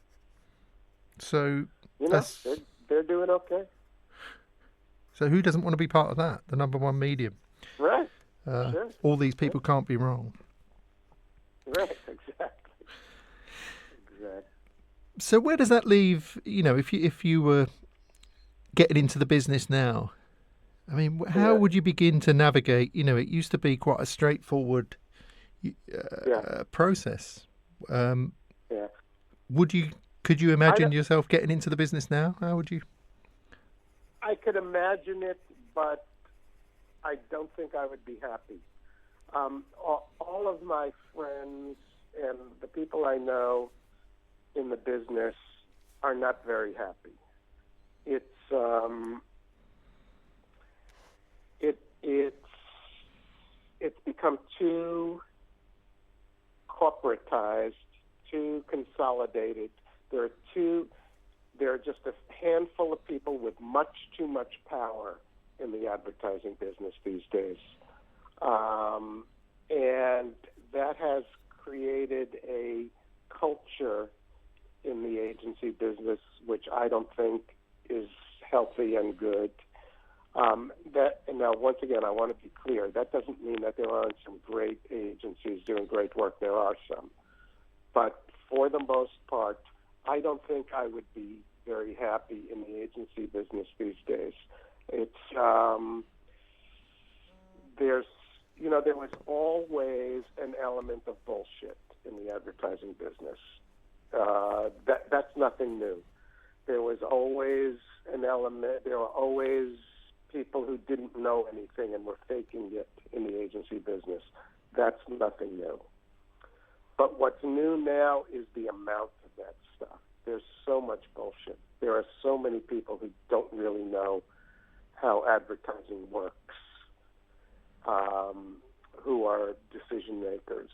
they're doing okay. So who doesn't want to be part of that? The number one medium. Right. Sure. All these people can't be wrong. Right. Exactly. So where does that leave? If you were getting into the business now, I mean, how would you begin to navigate? It used to be quite a straightforward process. Could you imagine yourself getting into the business now? How would you? I could imagine it, but I don't think I would be happy. All of my friends and the people I know in the business are not very happy. It's become too corporatized, too consolidated. There are just a handful of people with much too much power in the advertising business these days. And that has created a culture in the agency business which I don't think is healthy and good. Now, once again, I want to be clear. That doesn't mean that there aren't some great agencies doing great work. There are some. But for the most part, I don't think I would be very happy in the agency business these days. There was always an element of bullshit in the advertising business. That's nothing new. There was always an element. There were always people who didn't know anything and were faking it in the agency business. That's nothing new. But what's new now is the amount of that stuff. There's so much bullshit. There are so many people who don't really know how advertising works, who are decision makers.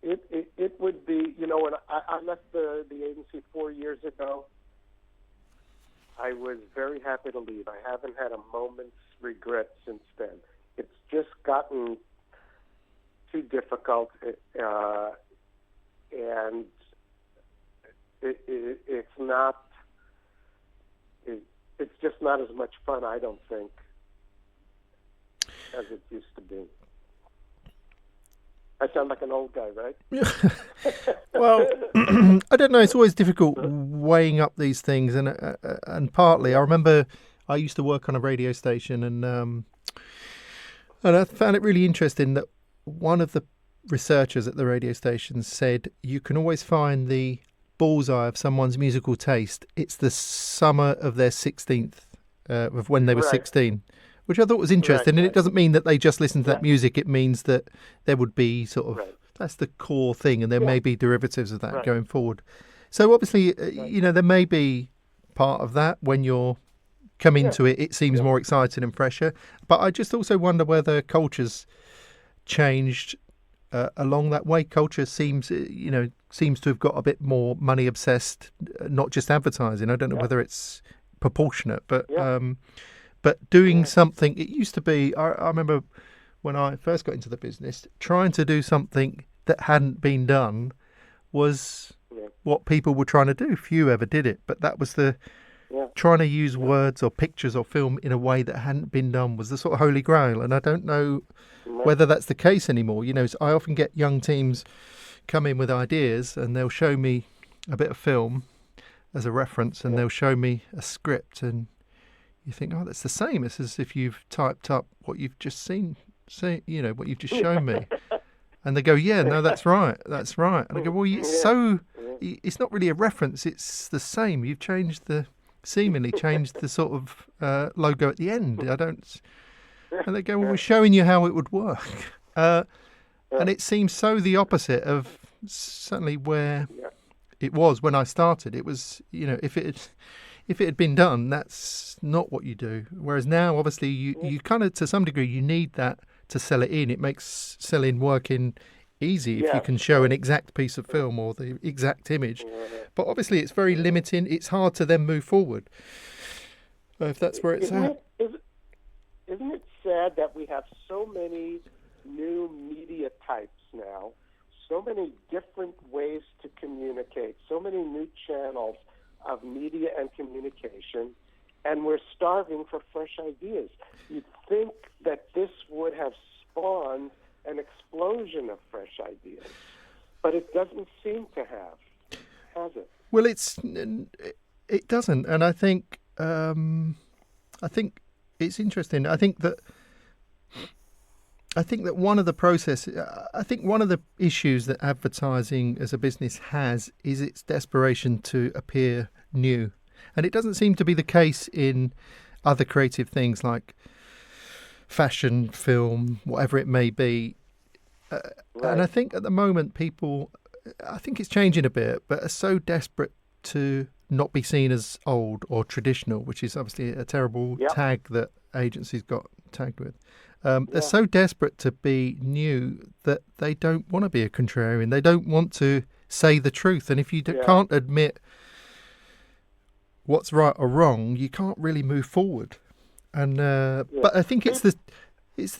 It would be, when I left the agency 4 years ago, I was very happy to leave. I haven't had a moment's regret since then. It's just gotten too difficult, and it's not. It's just not as much fun, I don't think, as it used to be. I sound like an old guy, right? Well, I don't know. It's always difficult weighing up these things, and partly I remember I used to work on a radio station, and I found it really interesting that one of the researchers at the radio station said you can always find the bullseye of someone's musical taste, it's the summer of their 16th, of when they were 16, which I thought was interesting. And it doesn't mean that they just listen to that music. It means that there would be sort of, that's the core thing, and there may be derivatives of that going forward. So obviously, there may be part of that when you're come into it seems more exciting and fresher. But I just also wonder whether culture's changed along that way. Culture seems to have got a bit more money obsessed, not just advertising. I don't know whether it's proportionate, but doing something. It used to be. I remember when I first got into the business, trying to do something that hadn't been done was what people were trying to do. Few ever did it, but that was the trying to use words or pictures or film in a way that hadn't been done was the sort of holy grail. And I don't know whether that's the case anymore. I often get young teams come in with ideas, and they'll show me a bit of film as a reference, and they'll show me a script, and you think, oh, that's the same. It's as if you've typed up what you've just seen, what you've just shown me. And they go, yeah, no, that's right. And I go, well, it's not really a reference. It's the same. You've seemingly changed the sort of logo at the end. And they go, well, we're showing you how it would work. And it seems so the opposite of certainly where it was when I started. It was, if it had been done, that's not what you do. Whereas now, obviously, you kind of, to some degree, you need that to sell it in. It makes selling working easy if you can show an exact piece of film or the exact image. But obviously, it's very limiting. It's hard to then move forward if that's where it's at. Isn't it sad that we have so many new media types now, so many different ways to communicate, so many new channels of media and communication, and we're starving for fresh ideas? You'd think that this would have spawned an explosion of fresh ideas, but it doesn't seem to have, has it? Well, it doesn't, and I think it's interesting. I think that one of the issues that advertising as a business has is its desperation to appear new. And it doesn't seem to be the case in other creative things like fashion, film, whatever it may be. And I think at the moment I think it's changing a bit, but are so desperate to not be seen as old or traditional, which is obviously a terrible tag that agencies got tagged with. They're so desperate to be new that they don't want to be a contrarian. They don't want to say the truth. And if you can't admit what's right or wrong, you can't really move forward. And but I think it's the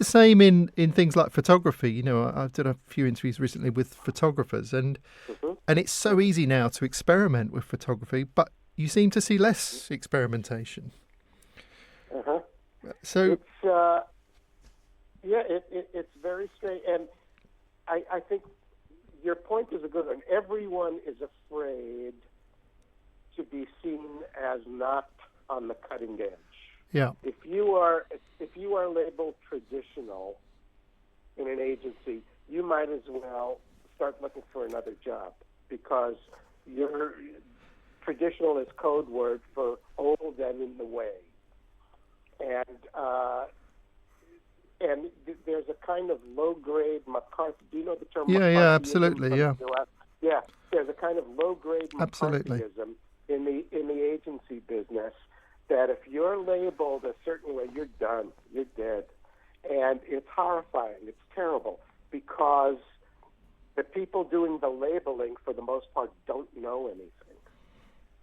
same in things like photography. I've done a few interviews recently with photographers, and it's so easy now to experiment with photography, but you seem to see less experimentation. So it's very strange, and I think your point is a good one. Everyone is afraid to be seen as not on the cutting edge. Yeah. If you are labeled traditional in an agency, you might as well start looking for another job, because your traditional is code word for old and in the way. And there's a kind of low-grade McCarthy. Do you know the term McCarthyism? Yeah, absolutely, yeah. Yeah, there's a kind of low-grade McCarthyism in the agency business, that if you're labeled a certain way, you're done, you're dead. And it's horrifying, it's terrible, because the people doing the labeling, for the most part, don't know anything.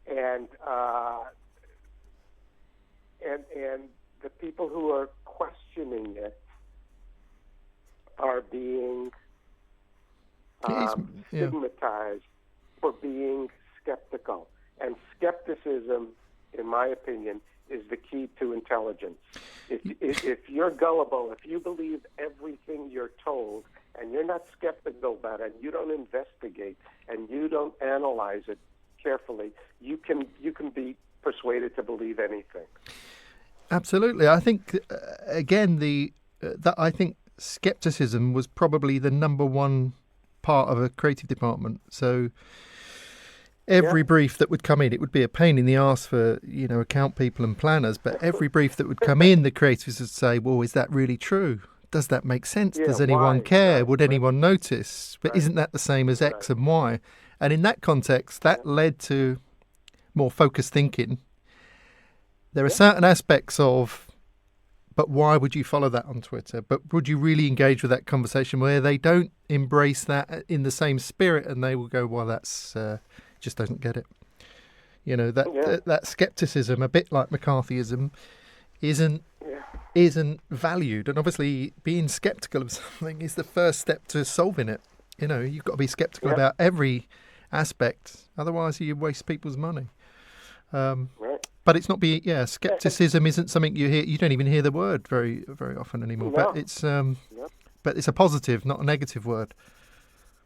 And the people who are questioning it are being stigmatized for being skeptical. And skepticism, in my opinion, is the key to intelligence. If you're gullible, if you believe everything you're told, and you're not skeptical about it, and you don't investigate, and you don't analyze it carefully, you can be persuaded to believe anything. Absolutely. I think again I think skepticism was probably the number one part of a creative department. So every brief that would come in, it would be a pain in the arse for, account people and planners, but every brief that would come in, the creatives would say, well, is that really true? Does that make sense? Yeah, Does anyone why? care? Right, Would right, anyone notice? But right, isn't that the same as X right. and Y? And in that context, that led to more focused thinking. There are certain aspects of, but why would you follow that on Twitter? But would you really engage with that conversation where they don't embrace that in the same spirit and they will go, well, that's just doesn't get it. That skepticism, a bit like McCarthyism, isn't valued. And obviously being skeptical of something is the first step to solving it. You've got to be skeptical about every aspect. Otherwise you waste people's money. But it's not skepticism isn't something you hear. You don't even hear the word very, very often anymore. No. But it's a positive, not a negative word.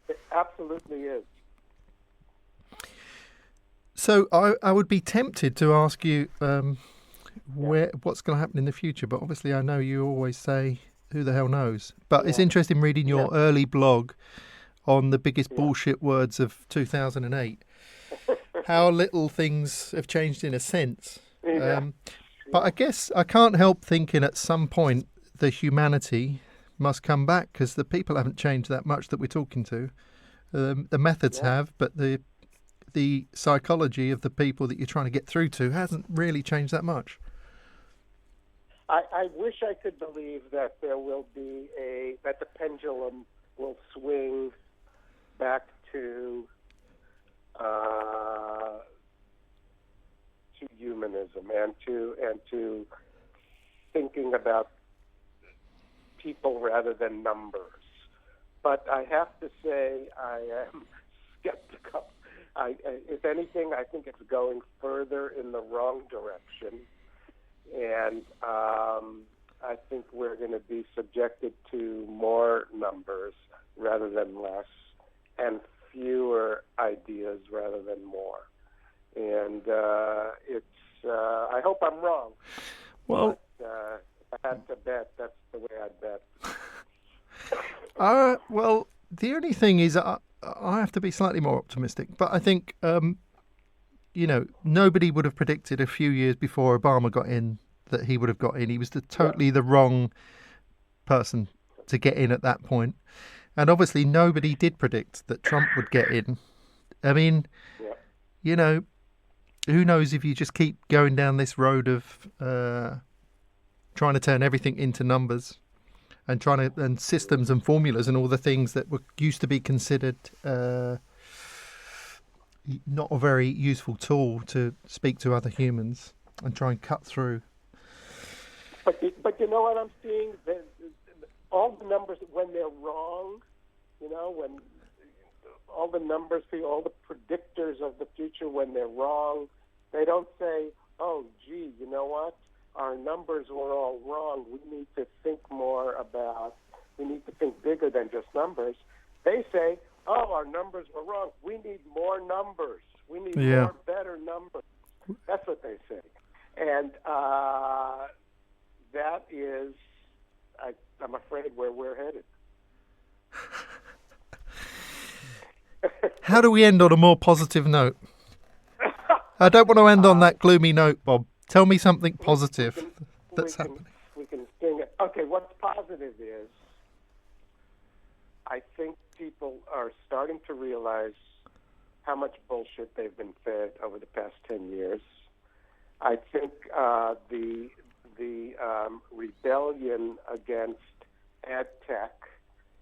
It absolutely is. So I would be tempted to ask you what's going to happen in the future. But obviously I know you always say, who the hell knows? But it's interesting reading your early blog on the biggest bullshit words of 2008. How little things have changed in a sense. But I guess I can't help thinking at some point the humanity must come back, because the people haven't changed that much that we're talking to. The methods have, but the psychology of the people that you're trying to get through to hasn't really changed that much. I wish I could believe that there will be that the pendulum will swing back to humanism and to thinking about people rather than numbers. But I have to say I am skeptical. If anything, I think it's going further in the wrong direction. And I think we're going to be subjected to more numbers rather than less, and fewer ideas rather than more. And I hope I'm wrong. Well, but, if I had to bet, that's the way I'd bet. Well, the only thing is I have to be slightly more optimistic. But I think, nobody would have predicted a few years before Obama got in that he would have got in. He was totally the wrong person to get in at that point. And obviously nobody did predict that Trump would get in. I mean, who knows if you just keep going down this road of trying to turn everything into numbers and systems and formulas and all the things that used to be considered not a very useful tool to speak to other humans and try and cut through. But you know what I'm seeing? All the numbers, when they're wrong, when all the numbers, all the predictors of the future, when they're wrong, they don't say, oh, gee, you know what? Our numbers were all wrong. We need to think we need to think bigger than just numbers. They say, oh, our numbers were wrong. We need more numbers. We need more better numbers. That's what they say. And that is, I'm afraid, where we're headed. How do we end on a more positive note? I don't want to end on that gloomy note, Bob. Tell me something positive that's happening. We can sing it. Okay, what's positive is I think people are starting to realize how much bullshit they've been fed over the past 10 years. I think the rebellion against ad tech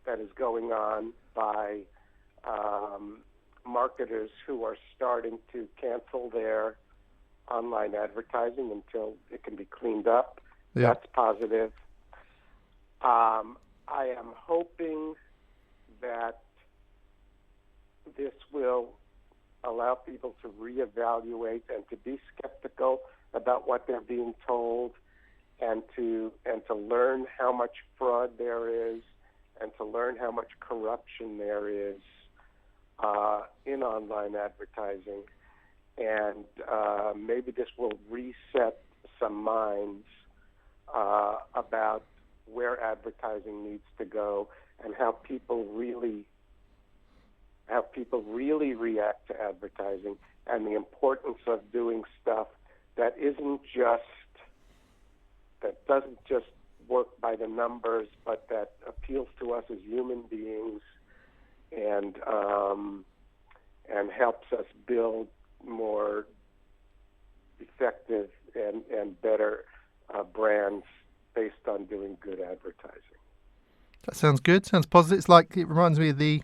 that is going on by marketers who are starting to cancel their online advertising until it can be cleaned up. Yeah. That's positive. I am hoping that this will allow people to reevaluate and to be skeptical about what they're being told, and to learn how much fraud there is, and to learn how much corruption there is in online advertising. And maybe this will reset some minds about where advertising needs to go and how people really how people really react to advertising, and the importance of doing stuff that doesn't just work by the numbers, but that appeals to us as human beings and helps us build more effective and better brands based on doing good advertising. That sounds good. Sounds positive. It reminds me of the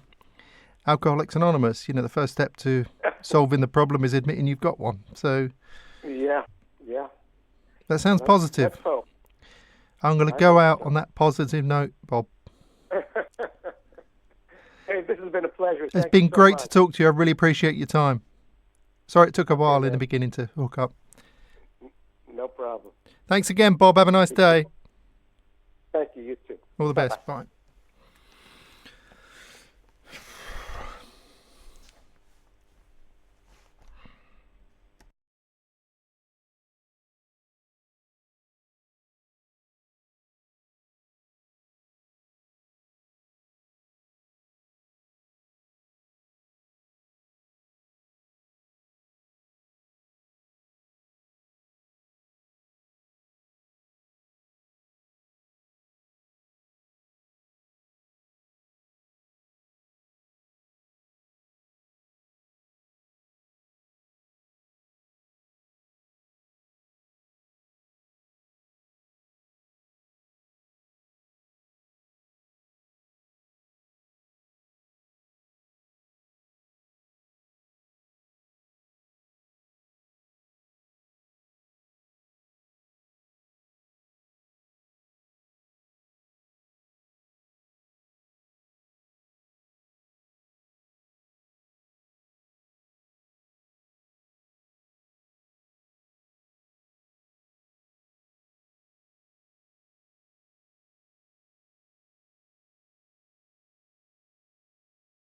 Alcoholics Anonymous. The first step to solving the problem is admitting you've got one. So yeah. That sounds positive. Let's hope. I'm going to go out on that positive note, Bob. Hey, this has been a pleasure. It's been great to talk to you. I really appreciate your time. Sorry it took a while in the beginning to hook up. No problem. Thanks again, Bob. Have a nice day. Thank you. You too. All the best. Bye.